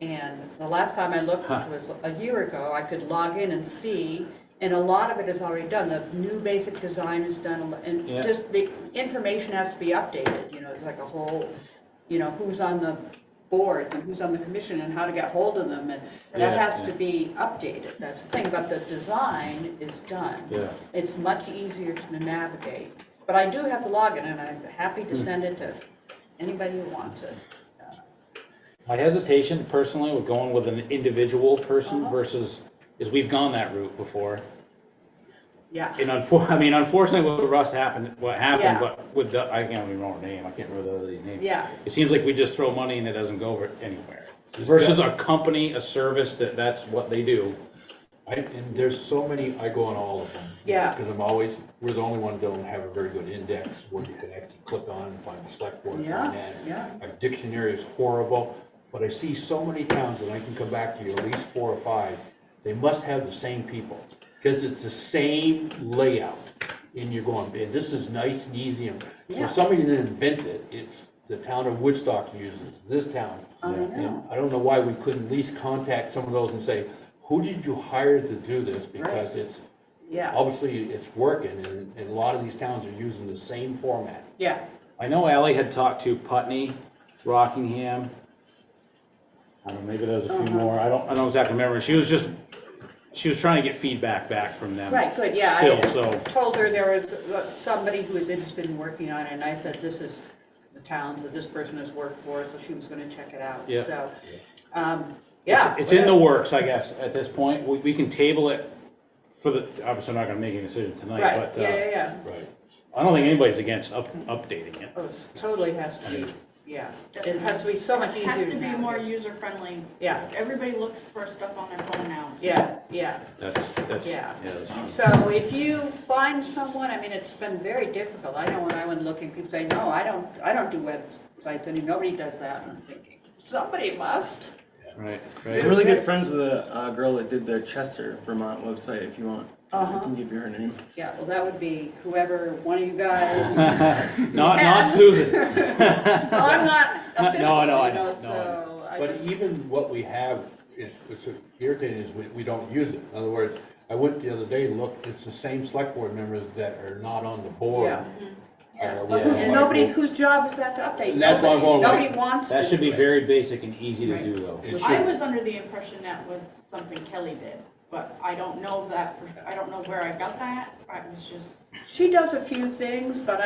and the last time I looked, which was a year ago, I could log in and see, and a lot of it is already done. The new basic design is done, and Yeah. just the information has to be updated, it's like a whole, who's on the board and who's on the commission and how to get hold of them, and that Yeah, has yeah. to be updated. That's the thing, but the design is done. Yeah. It's much easier to navigate. But I do have the login, and I'm happy to send it to anybody who wants it. My hesitation personally with going with an individual person Uh-huh. versus, is we've gone that route before. Yeah, And unfortunately, what Russ happened, Yeah. but with the, I can't remember her name, I can't remember the other names. yeah, It seems like we just throw money and it doesn't go over anywhere. Versus a company, a service that's what they do. And there's so many, I go on all of them. Yeah. Because we're the only one that don't have a very good index where you can actually click on and find the select board. Yeah, find that. yeah. Our dictionary is horrible, but I see so many towns, and I can come back to you, at least 4 or 5, they must have the same people, because it's the same layout. And you're going, man, this is nice and easy, and Yeah. so somebody didn't invent it, it's the town of Woodstock uses, this town. I know. And I don't know why we couldn't at least contact some of those and say, who did you hire to do this? Because it's, yeah, obviously, it's working, and a lot of these towns are using the same format. yeah, I know Ally had talked to Putney, Rockingham. I don't know, maybe there's a few more. I don't exactly remember. She was trying to get feedback back from them. right, good, yeah. Still, I so, told her there was somebody who was interested in working on it, and I said, this is the towns that this person has worked for, so she was gonna check it out. Yeah. So, yeah. it's in the works, I guess, at this point. We can table it obviously I'm not gonna make a decision tonight, Right, but, yeah, yeah, yeah. Right. I don't think anybody's against updating it. Oh, it totally has to be Yeah, it has to be so much It has easier to be more navigate. user-friendly. Yeah, Everybody looks for stuff on their phone now. yeah. That's, Yeah. that's So if you find someone, I mean, it's been very difficult. I know when I went looking, people say, no, I don't do websites, and nobody does that. And I'm thinking, somebody must. right, I'm right. really good friends with a girl that did the Chester, Vermont website, if you want. I can give you her name. Yeah, well, that would be whoever, one of you guys. Not Susan. Well, I'm not official, No, I you know, know, so I But just, even what we have, what's irritating is we don't use it. In other words, I went the other day and looked, it's the same select board members that are not on the board. Yeah. yeah. with But the who's, select nobody's, board. whose job is that to update? And that's why I'm going, Nobody like, wants to That should be do it. very basic and easy to do, though. It I should- was under the impression that was something Kelly did, but I don't know that, I don't know where I got that. I was just, She does a few things, but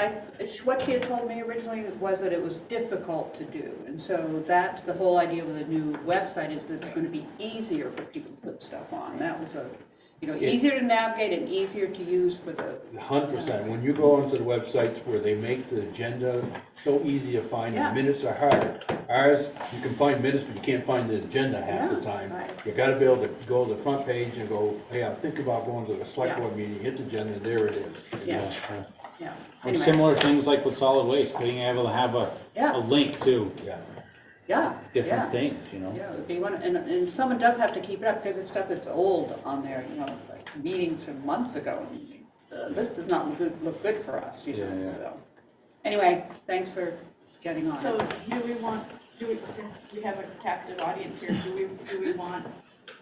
what she had told me originally was that it was difficult to do. And so that's the whole idea with a new website, is that it's going to be easier for people to put stuff on. That was easier to navigate and easier to use for the. 100%. When you go onto the websites where they make the agenda so easy to find, Yeah. and minutes are hard. Ours, you can find minutes, but you can't find the agenda half the Yeah, time. right. You gotta be able to go to the front page and go, hey, I'm thinking about going to the select Yeah. board meeting, hit the agenda, and there it is. Yeah. Yeah. Yeah. And Anyway, similar things like with solid waste, being able to have a Yeah. link to Yeah. yeah. different yeah. things, you know? Yeah, it'd be one, and someone does have to keep it up because it's stuff that's old on there, you know, it's like meetings from months ago. The list does not look good for us, you know, Yeah, yeah. so. Anyway, thanks for getting on so it. since we have a captive audience here, do we want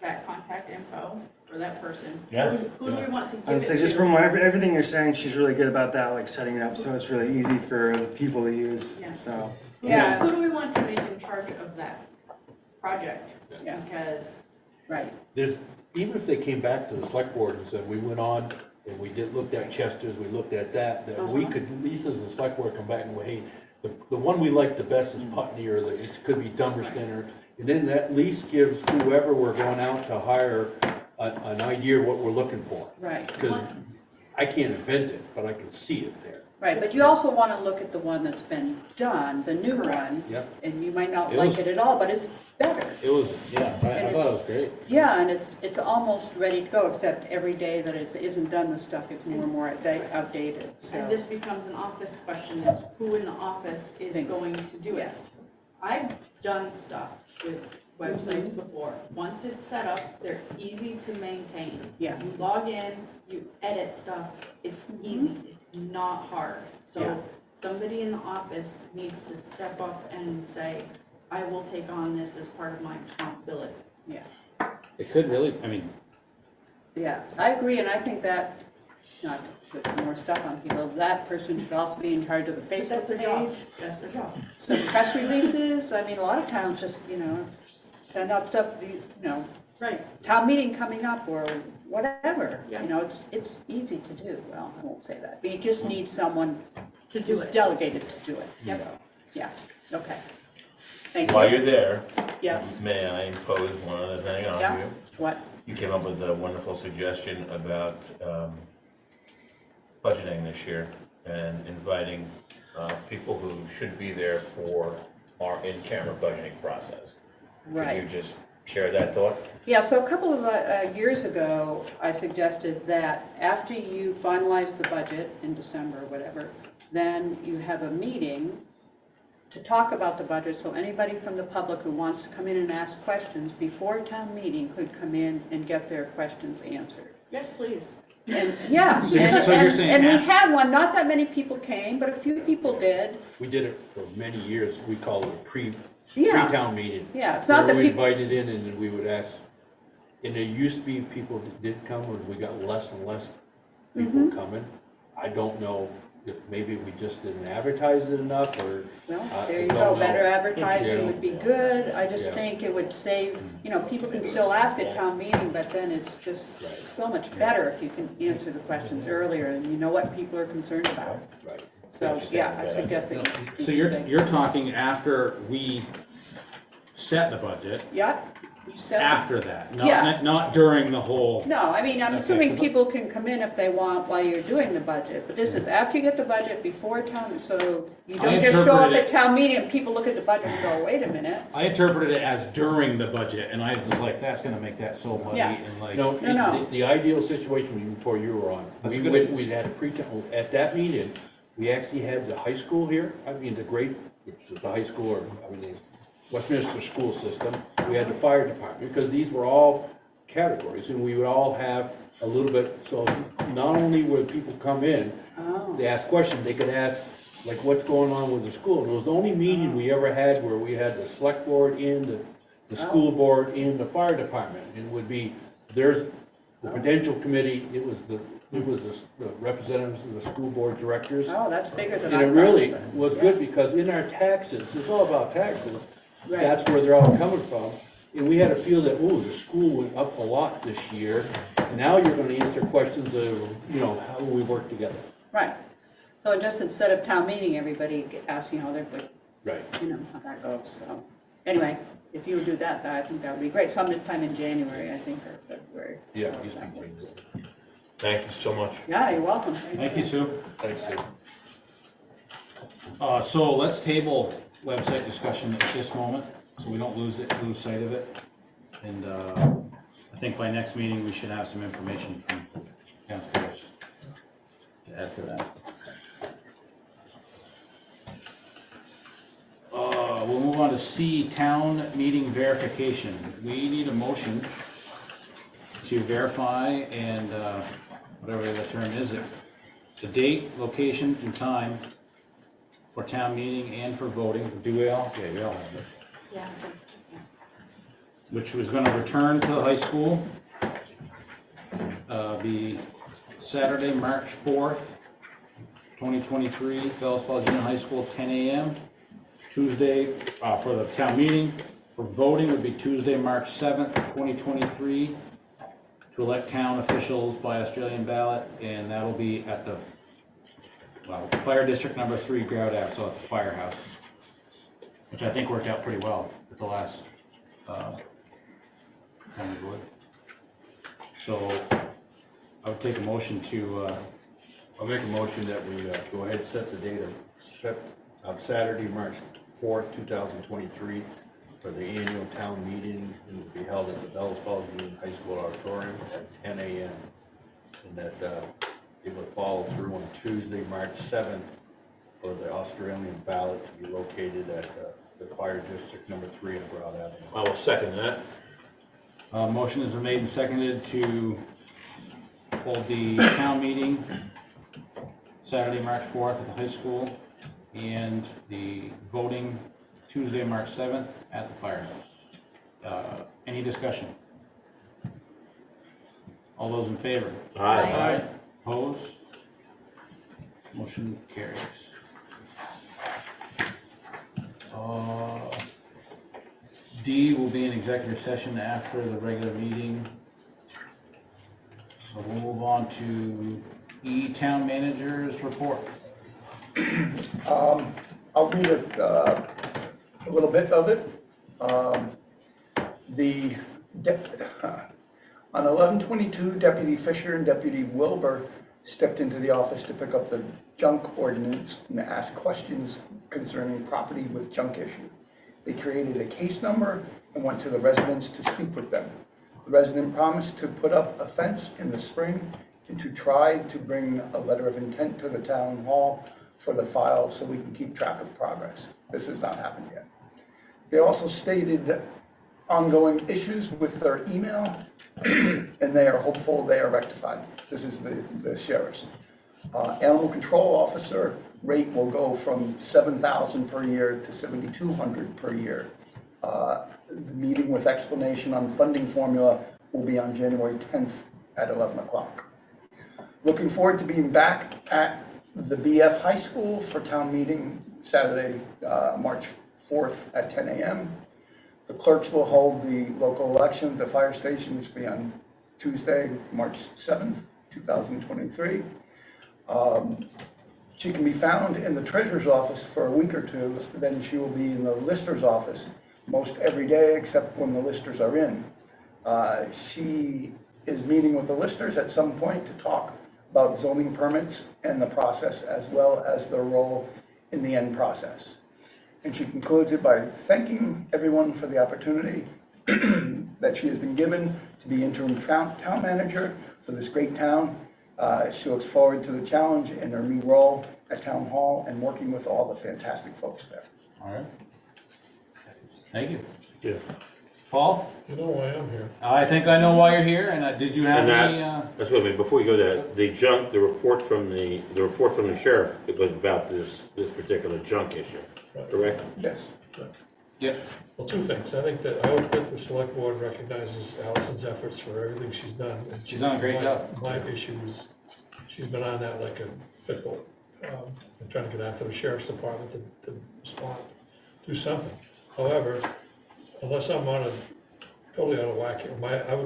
that contact info for that person? Yeah. Who do we want to give I would it say just to? from everything you're saying, she's really good about that, like setting it up so it's really easy for the people to use, Yeah. so. Yeah. Who do we want to make in charge of that project? Yeah. Because Right, Even if they came back to the select board and said, we went on and we looked at Chester's, we looked at that we Uh-huh. could, at least as a select board, come back and go, hey, the one we like the best is Putney, or it could be Dummerston, and then that at least gives whoever we're going out to hire an idea of what we're looking for. right, Because I can't invent it, but I can see it there. right, but you also want to look at the one that's been done, the new one, Yep. and you might not It like was- it at all, but it's better. It was, yeah, I And thought it it's- was great. Yeah, and it's almost ready to go, except every day that it isn't done, the stuff gets more and more outdated, so. And this becomes an office question, is who in the office is Think- going to do it? I've done stuff with websites before. Once it's set up, they're easy to maintain. Yeah. You log in, you edit stuff, it's easy, it's not hard. Yeah. So somebody in the office needs to step up and say, I will take on this as part of my responsibility. Yeah, It could really, I mean, yeah, I agree, and I think that, not to put more stuff on people, that person should also be in charge of the But Facebook that's their job, page. that's their job. Some press releases, I mean, a lot of towns just, send out stuff, Right. town meeting coming up or whatever. Yeah. It's easy to do, well, I won't say that, but you just need someone To do who's it. delegated to do it, Yep. so, yeah, okay. Thank While you. you're there, Yes, may I impose one other thing on Yeah. you? what? You came up with a wonderful suggestion about budgeting this year and inviting people who should be there for our in-camera budgeting process. Right. Could you just share that thought? Yeah, so a couple of years ago, I suggested that after you finalize the budget in December or whatever, then you have a meeting to talk about the budget, so anybody from the public who wants to come in and ask questions before town meeting could come in and get their questions answered. Yes, please. And, yeah, So you're saying and we that- had one, not that many people came, but a few people did. We did it for many years, we called it a Yeah, pre-town meeting. yeah, it's not Where that we people, invited in and then we would ask, and there used to be people that did come, or we got less and less people Mm-hmm. coming. I don't know if maybe we just didn't advertise it enough, or, well, I there you don't go, know. better advertising Yeah. would be good. I just Yeah. think it would save, people can still ask at town meeting, but then it's just Right. so much better if you can answer the questions earlier and you know what people are concerned about. right. So, yeah, I suggest that you. so you're talking after we set the budget, Yeah, You said- after that, Yeah. not during the whole. No, I mean, I'm Okay, assuming 'cause people can come in if they want while you're doing the budget, but this is after you get the budget, before town, so you I don't just show up interpreted at town meeting and people look at the budget and go, wait a minute. I interpreted it as during the budget, and I was like, that's gonna make that so muddy Yeah. and like. No, No. the ideal situation before you were on, That's we good. would, we'd had a at that meeting, we actually had the high school here, I mean, the grade, which is the high school, or, I mean, the Westminster school system, we had the fire department, because these were all categories, and we would all have a little bit, so not only would people come in, Oh, they ask questions, they could ask, like, what's going on with the school, and it was the only meeting we ever had where we had the select board in, the school board in, the fire department, it would be, there's the prudential committee, it was the representatives of the school board directors. oh, that's bigger than And I it thought. really was good, because in our taxes, it's all about taxes, Right. that's where they're all coming from. And we had to feel that, ooh, the school went up a lot this year, now you're gonna answer questions of, you know, how we work together. Right, so just instead of town meeting, everybody asks, you know, they're, Right. you know, how that goes, so. Anyway, if you would do that, I think that would be great, sometime in January, I think, or February. Yeah, So he's that been works. Thank you so much. Yeah, you're welcome. Thank you, Sue. Thanks, Sue. So let's table website discussion at this moment, so we don't lose sight of it. And, I think by next meeting, we should have some information from downstairs to add to that. We'll move on to C, town meeting verification. We need a motion to verify and, whatever the term is, the date, location, and time for town meeting and for voting. Do we all? Yeah, we all have it. Yeah. Which was gonna return to the high school. Be Saturday, March 4th, 2023, Fells Falls Union High School, 10 a.m. Tuesday, for the town meeting. For voting would be Tuesday, March 7th, 2023, to elect town officials by Australian ballot, and that'll be at the, Fire District number 3, Grout Ave, so at the firehouse, which I think worked out pretty well at the last, time we would. So, I would take a motion to, I'll make a motion that we go ahead and set the date of Saturday, March 4th, 2023, for the annual town meeting. It will be held at the Bells Falls Union High School Auditorium at 10 a.m. And that it would follow through on Tuesday, March 7th, for the Australian ballot to be located at the Fire District number 3 on Broad Avenue. I will second that. motion has been made and seconded to hold the town meeting Saturday, March 4th at the high school, and the voting Tuesday, March 7th at the firehouse. Any discussion? All those in favor? Aye. Opposed? Motion carries. D will be an executive session after the regular meeting. So we'll move on to E, town manager's report. I'll read a little bit of it. On 11/22, Deputy Fisher and Deputy Wilbur stepped into the office to pick up the junk ordinance and ask questions concerning property with junk issue. They created a case number and went to the residents to speak with them. The resident promised to put up a fence in the spring and to try to bring a letter of intent to the town hall for the file so we can keep track of progress. This has not happened yet. They also stated ongoing issues with their email, and they are hopeful they are rectified. This is the sheriff's. Animal control officer rate will go from $7,000 per year to $7,200 per year. The meeting with explanation on funding formula will be on January 10th at 11 o'clock. Looking forward to being back at the BF High School for town meeting Saturday, March 4th at 10 a.m. The clerks will hold the local election at the fire station, which will be on Tuesday, March 7th, 2023. She can be found in the treasurer's office for a week or two, then she will be in the lister's office most every day except when the listers are in. She is meeting with the listers at some point to talk about zoning permits and the process, as well as their role in the end process. And she concludes it by thanking everyone for the opportunity that she has been given to be interim town manager for this great town. She looks forward to the challenge in her new role at Town Hall and working with all the fantastic folks there. All right. Thank you. Yeah. Paul? You know why I'm here. I think I know why you're here, and did you have any, That's what I mean, before you go there, the report from the sheriff, it was about this particular junk issue, correct? Yes. Yep. Well, two things. I hope that the select board recognizes Allison's efforts for everything she's done. She's done a great job. My issue is, she's been on that like a pit bull, and trying to get after the sheriff's department to respond, do something. However, unless I'm totally out of whack here,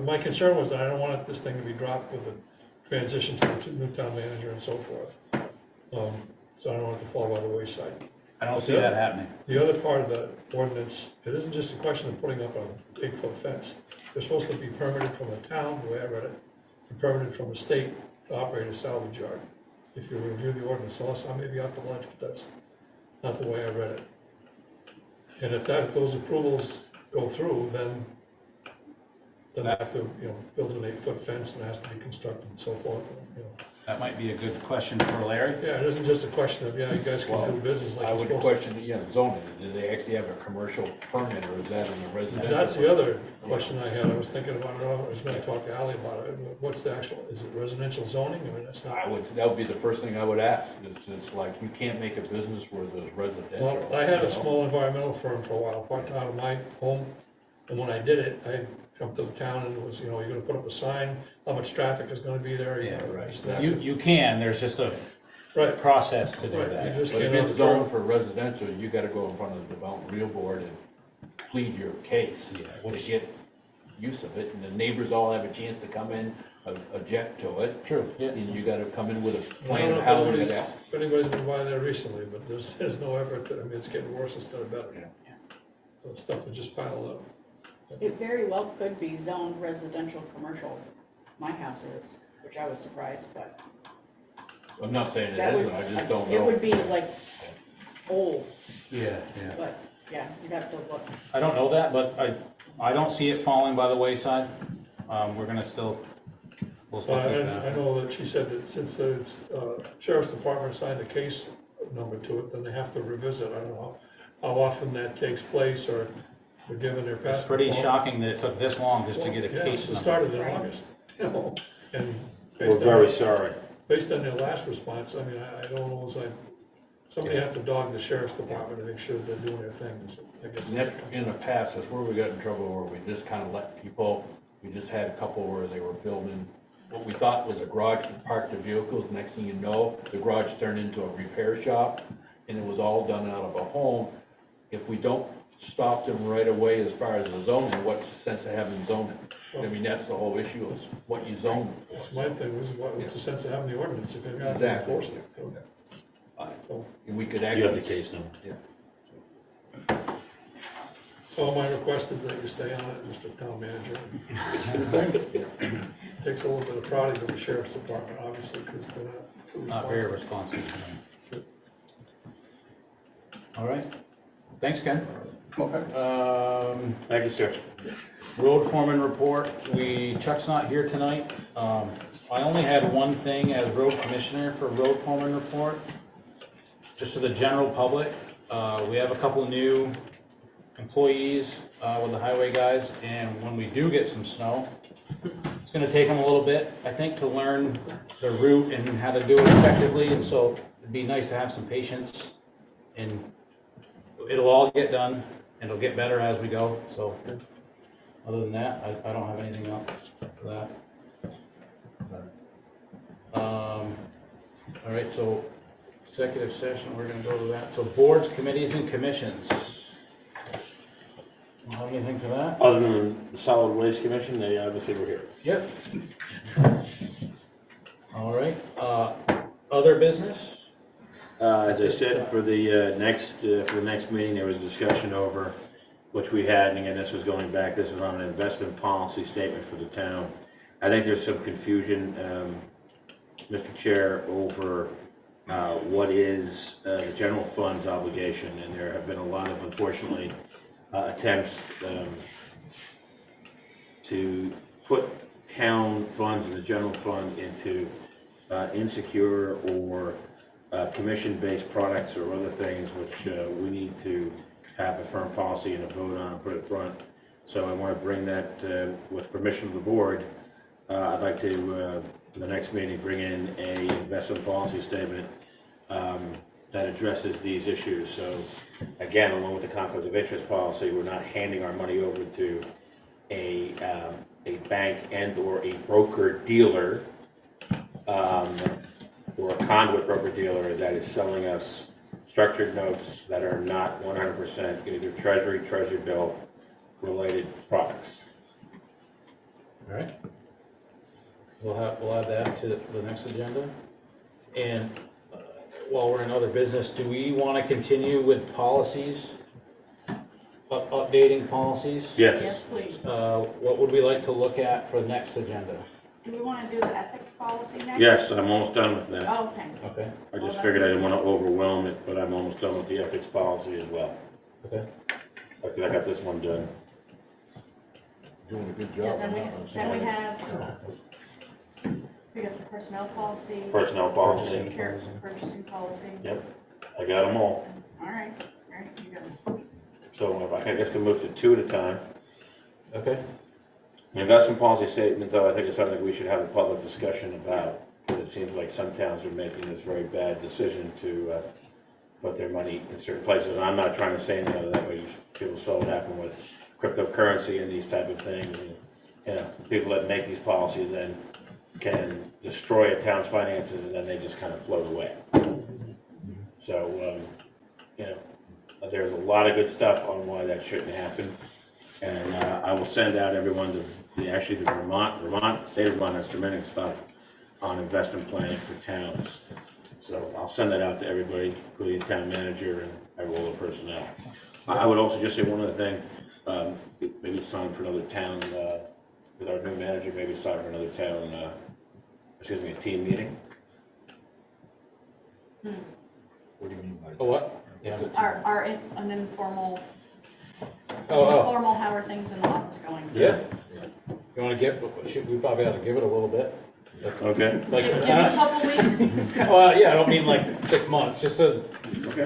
my concern was that I don't want this thing to be dropped with the transition to the new town manager and so forth. So I don't want it to fall by the wayside. I don't see that happening. The other part of the ordinance, it isn't just a question of putting up an 8-foot fence. They're supposed to be permitted from the town, the way I read it, and permitted from the state to operate a salvage yard. If you review the ordinance, unless I may be off the ledge, but that's not the way I read it. And if those approvals go through, then I have to, build an 8-foot fence and it has to be constructed and so forth, That might be a good question for Larry. Yeah, it isn't just a question of, you guys can do business like I you're would supposed to. question, zoning, do they actually have a commercial permit, or is that in the residential? That's the other question I had. I was thinking about it. I was going to talk to Ally about it. What's the actual, is it residential zoning? I mean, that's not. That would be the first thing I would ask. It's like, you can't make a business where there's residential. Well, I had a small environmental firm for a while, part out of my home. And when I did it, I come to the town and it was, you're gonna put up a sign, how much traffic is gonna be there. Yeah, right. You can, there's just a Right. process to do Right, that. you just But if can't it's zoned for residential, you gotta go in front of the Development Review Board and plead your case to get use of it, and the neighbors all have a chance to come in, object to it. True, yeah. And you gotta come in with a I don't plan know of how if to anybody's been by there recently, but there's no effort to, it's getting worse instead of better. Yeah. So stuff is just piled up. It very well could be zoned residential, commercial. My house is, which I was surprised, but I'm not saying it that would, isn't, I just don't know. it would be like old, Yeah. but yeah, you'd have to look. I don't know that, but I don't see it falling by the wayside. We're gonna we'll still Well, keep I that. know that she said that since the sheriff's department assigned a case number to it, then they have to revisit. I don't know how often that takes place, or they're given their It's past. pretty performance. shocking that it took this long just to get a Yeah, case it number. started in Right. August, and We're based very on, sorry. based on their last response, I mean, I don't know, somebody has to dog the sheriff's department to make sure they're doing their thing, so I guess. In the past, that's where we got in trouble, where we just kind of let people, we just had a couple where they were building what we thought was a garage to park their vehicles. Next thing you know, the garage turned into a repair shop, and it was all done out of a home. If we don't stop them right away as far as the zoning, what's the sense of having zoning? I mean, that's the whole issue, is what you zone them That's for. my thing, what's the sense of having the ordinance if you're not Exactly. enforcing it? So- And we could You actually. have the case number. Yeah. So my request is that you stay on it, Mr. Town Manager. Takes a little bit of pride of the sheriff's department, obviously, because they're not too Not very responsible. responsive. All right. Thanks, Ken. Okay. Thank you, sir. Road foreman report, Chuck's not here tonight. I only had one thing as road commissioner for road foreman report. Just to the general public, we have a couple new employees with the highway guys, and when we do get some snow, it's gonna take them a little bit, I think, to learn the route and how to do it effectively, and so it'd be nice to have some patience, and it'll all get done, and it'll get better as we go, so. Other than that, I don't have anything else for that. All right, so executive session, we're gonna go to that. So boards, committees, and commissions. Have anything for that? Other than the Solid Waste Commission, they obviously were here. Yep. All right, other business? As I said, for the next meeting, there was discussion over which we had, and again, this was going back, this is on an investment policy statement for the town. I think there's some confusion, Mr. Chair, over what is the general fund's obligation, and there have been a lot of, unfortunately, attempts to put town funds in the general fund into insecure or commission-based products or other things, which we need to have a firm policy and a vote on and put it front. So I want to bring that, with permission of the board, I'd like to, for the next meeting, bring in a investment policy statement that addresses these issues. So again, along with the conflict of interest policy, we're not handing our money over to a bank and or a broker dealer or a conduit broker dealer that is selling us structured notes that are not 100% either treasury bill related products. All right. We'll add that to the next agenda. And while we're in other business, do we want to continue with policies? Updating policies? Yes. Yes, please. What would we like to look at for the next agenda? Do we want to do the ethics policy next? Yes, I'm almost done with that. Oh, okay. Okay. I just figured I didn't want to overwhelm it, but I'm almost done with the ethics policy as well. Okay. Okay, I got this one done. Doing a good Yes, job. and we have, we got the personnel policy. Personnel policy. Purchasing policy. Yep, I got them all. All right, you got them. So if I guess can move to two at a time. Okay. The investment policy statement, though, I think is something we should have a public discussion about, because it seems like some towns are making this very bad decision to put their money in certain places. And I'm not trying to say anything other than what people saw what happened with cryptocurrency and these type of things. And, you know, people that make these policies then can destroy a town's finances and then they just kind of float away. So, you know, there's a lot of good stuff on why that shouldn't happen. And I will send out everyone the state of Vermont instrumenting stuff on investment planning for towns. So I'll send that out to everybody, including the town manager and every other personnel. I would also just say one other thing, maybe it's time for another town, with our new manager, maybe it's time for another town, a team meeting. What do you mean by? Oh, what? Yeah. An informal, Oh. informal, how are things in the office going? Yeah. You want to we probably ought to give it a little bit. Okay. Like, Give it a couple weeks. well, yeah, I don't mean like 6 months, just a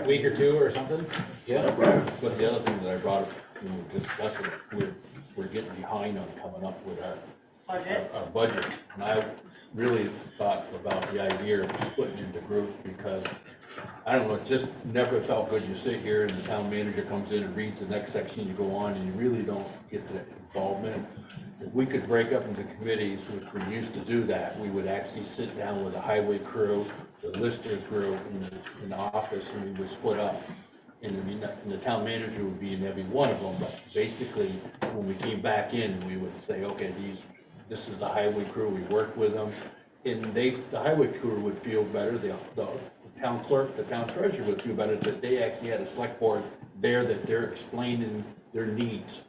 week or two or something. Yeah. But the other thing that I brought up, when we were discussing, we're getting behind on coming up with our budget. And I really thought about the idea of splitting into groups because, I don't know, it just never felt good. You sit here and the town manager comes in and reads the next section, you go on and you really don't get the involvement. If we could break up into committees, which we used to do that, we would actually sit down with the highway crew, the listers crew in the office, and we would split up. And the town manager would be in every one of them, but basically, when we came back in, we would say, okay, this is the highway crew, we worked with them. And the highway crew would feel better, the town clerk, the town treasurer would feel better that they actually had a select board there that they're explaining their needs.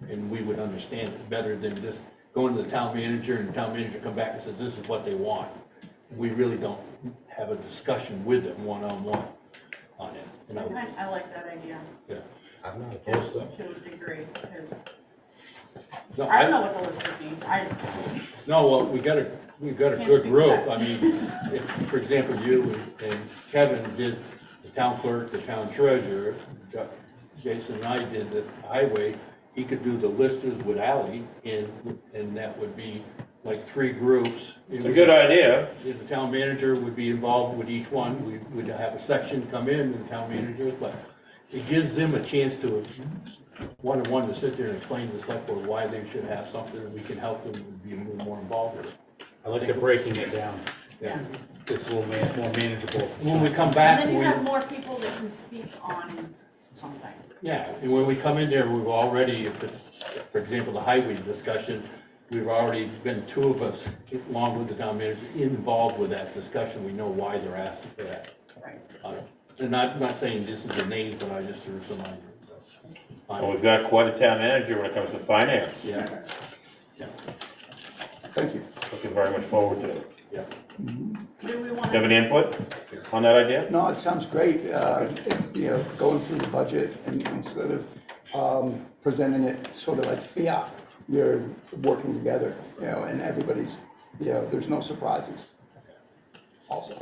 And we would understand it better than just going to the town manager and the town manager come back and says, this is what they want. We really don't have a discussion with them one-on-one on it. And I like that idea yeah. I'm not opposed to to a degree, because No, I don't know what the list means. No, well, we got a Can't good speak group. to that. I mean, if, for example, you and Kevin did the town clerk, the town treasurer, Jason and I did the highway, he could do the listers with Ally, and that would be like 3 groups. It's a good idea. The town manager would be involved with each one. We would have a section come in, and the town managers, but it gives them a chance to one-on-one to sit there and explain to the select board why they should have something, and we can help them be a little more involved with it. I like the breaking it down. Yeah. It's a little more manageable. When we come back, And then you have more people that can speak on something. yeah, and when we come in there, we've already, if it's, for example, the highway discussion, we've already been 2 of us, along with the town manager, involved with that discussion. We know why they're asking for that. Right. And not saying this is the name, but I just threw some ideas. Well, we've got quite a town manager when it comes to finance. Yeah. Thank you. Looking very much forward to it. Do we want Do you have to, any input on that idea? No, it sounds great, going through the budget and instead of presenting it sort of like fiat, you're working together, and everybody's, there's no surprises. Also,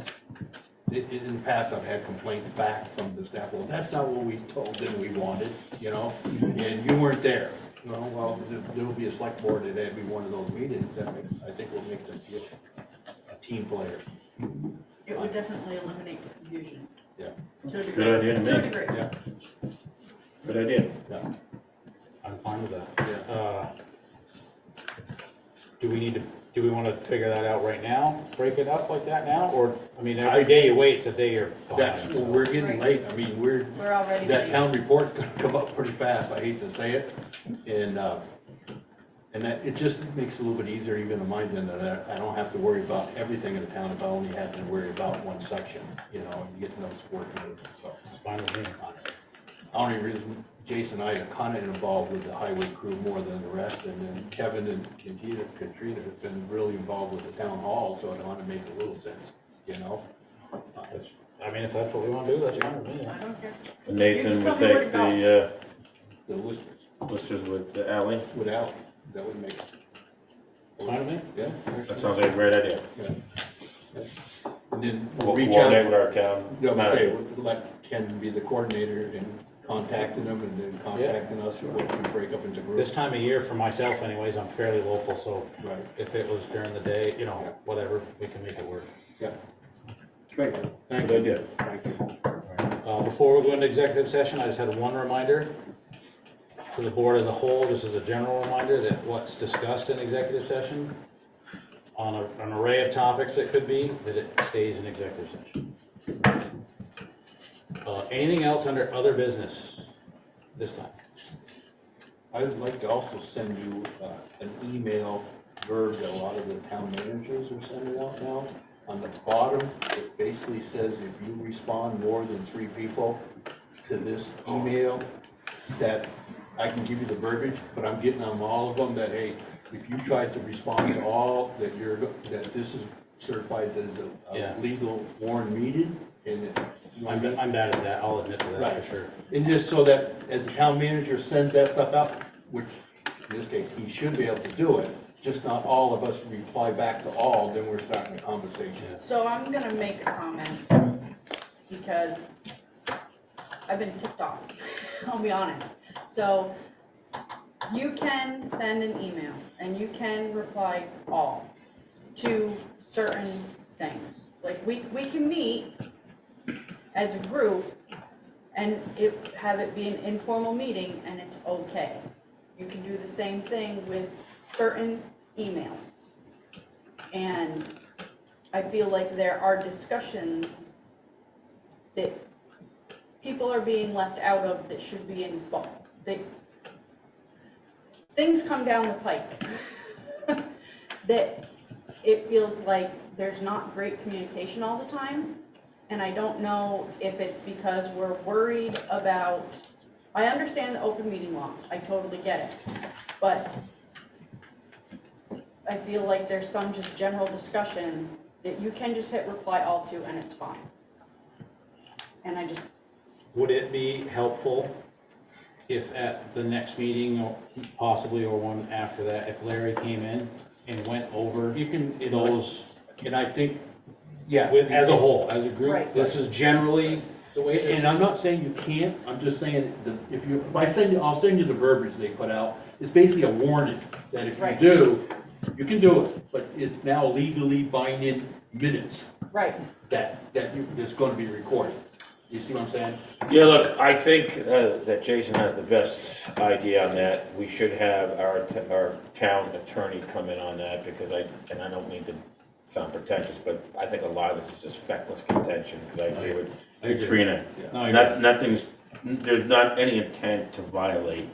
In the past, I've had complaints back from the staff, well, that's not what we told them we wanted, and you weren't there. Well, there will be a select board at every one of those meetings, I think will make them feel a team player. it would definitely eliminate the confusion. Yeah. To a degree. Good idea to me. To a degree. Yeah. Good idea. I'm fine with that. Do we want to figure that out right now? Break it up like that now? Or, I mean, every day you wait, it's a day you're That's, behind. well, we're getting late, I mean, We're already that ready. town report's gonna come up pretty fast, I hate to say it. And that, it just makes it a little bit easier even on my end, that I don't have to worry about everything in the town if I only have to worry about one section, and you get to know what's working with it, so. It's fine with me. The only reason Jason and I are kind of involved with the highway crew more than the rest, and then Kevin and Katrina have been really involved with the town hall, so I want to make a little sense, I mean, if that's what we want to do, that's fine with me. I don't care. And Nathan You just would tell me where take to go. the The listers, listers with Ally. without, that would make, It's fine with me. yeah. That sounds like a great idea. Yeah. And then We'll we'll reach coordinate out, with our town yeah, manager. let Ken be the coordinator and contacting them and then contacting us, or we can break up into groups. This time of year, for myself anyways, I'm fairly local, so Right, if it was during the day, whatever, we can make it work. yeah. Great. Thank Good you. idea. Thank you. Before we go into executive session, I just had one reminder to the board as a whole, just as a general reminder, that what's discussed in executive session on an array of topics that could be, that it stays in executive session. Anything else under other business this time? I would like to also send you an email verb that a lot of the town managers are sending out now. On the bottom, it basically says if you respond more than 3 people to this email, that I can give you the verbiage, but I'm getting on all of them that, hey, if you tried to respond to all, that this is certified as Yeah. a legal warrant meeting, and I'm bad at that, I'll admit to that Right. for sure. And just so that as the town manager sends that stuff out, which in this case, he should be able to do it, just not all of us reply back to all, then we're starting a conversation. So I'm gonna make a comment, because I've been ticked off, I'll be honest. So you can send an email, and you can reply all to certain things. Like, we can meet as a group and have it be an informal meeting, and it's okay. You can do the same thing with certain emails. And I feel like there are discussions that people are being left out of that should be involved. Things come down the pike that it feels like there's not great communication all the time. And I don't know if it's because we're worried about, I understand the open meeting law, I totally get it. But I feel like there's some just general discussion that you can just hit reply all to and it's fine. And I just, Would it be helpful if at the next meeting, or possibly, or one after that, if Larry came in and went over You can, those, and I think, yeah. as a whole, as a group? Right. This is generally the way it is. And I'm not saying you can't, I'm just saying, I'll send you the verbiage they put out. It's basically a warning that if you Right. do, you can do it, but it's now legally binding minutes right, that's going to be recorded. You see what I'm saying? Yeah, look, I think that Jason has the best idea on that. We should have our town attorney come in on that, because I don't mean to sound pretentious, but I think a lot of this is just feckless contention, because I agree with Katrina. No, I agree. There's not any intent to violate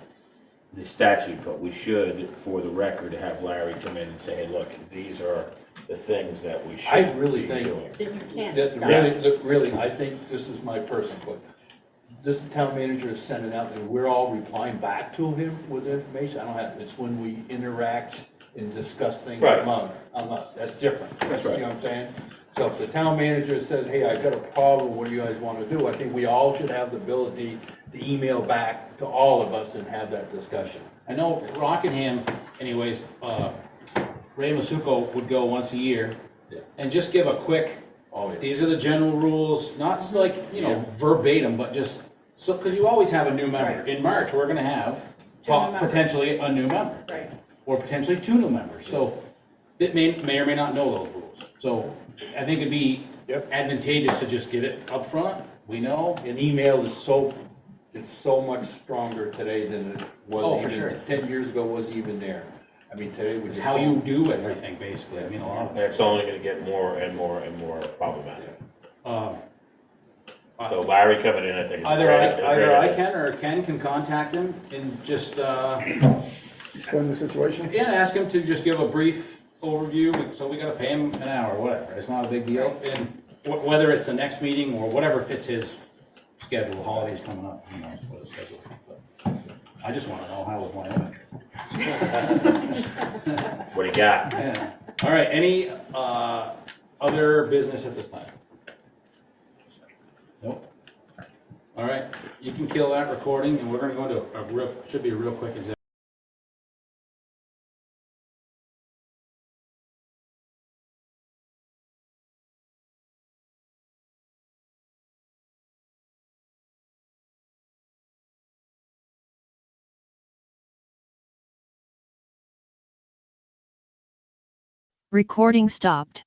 the statute, but we should, for the record, have Larry come in and say, hey, look, these are the things that we should I really be think doing. that you can't That's discuss. really, I think this is my personal, but this town manager is sending out, and we're all replying back to him with information. I don't have, it's when we interact and discuss things Right. among us. That's different. That's right. You know what I'm saying? So if the town manager says, hey, I got a problem, what do you guys want to do? I think we all should have the ability to email back to all of us and have that discussion. I know Rockingham, anyways, Ray Masuko would go once a year and just give a quick, these are the general rules, not like, you know, verbatim, but just, so, because you always have a new member. Right. In March, we're gonna have Two new members. potentially a new member, Right. or potentially 2 new members, so it may or may not know those rules. So I think it'd be advantageous to just get it up front. We know. An email is it's so much stronger today than it was. Oh, for even sure. 10 years ago wasn't even there. I mean, today we It's just. how you do everything, basically. I mean, a lot of And it. it's only gonna get more and more and more problematic. Uh, So Larry coming in, I think is Either great. I can, or Ken can contact him and just, Explain the situation. yeah, ask him to just give a brief overview, so we gotta pay him an hour, whatever, it's not a big deal. And whether it's the next meeting or whatever fits his schedule, holidays coming up, who knows what his schedule is. But I just wanna know how was my own. What do you got? Yeah. All right, any, other business at this time? Nope. All right, you can kill that recording, and we're gonna go into a real, should be a real quick example. Recording stopped.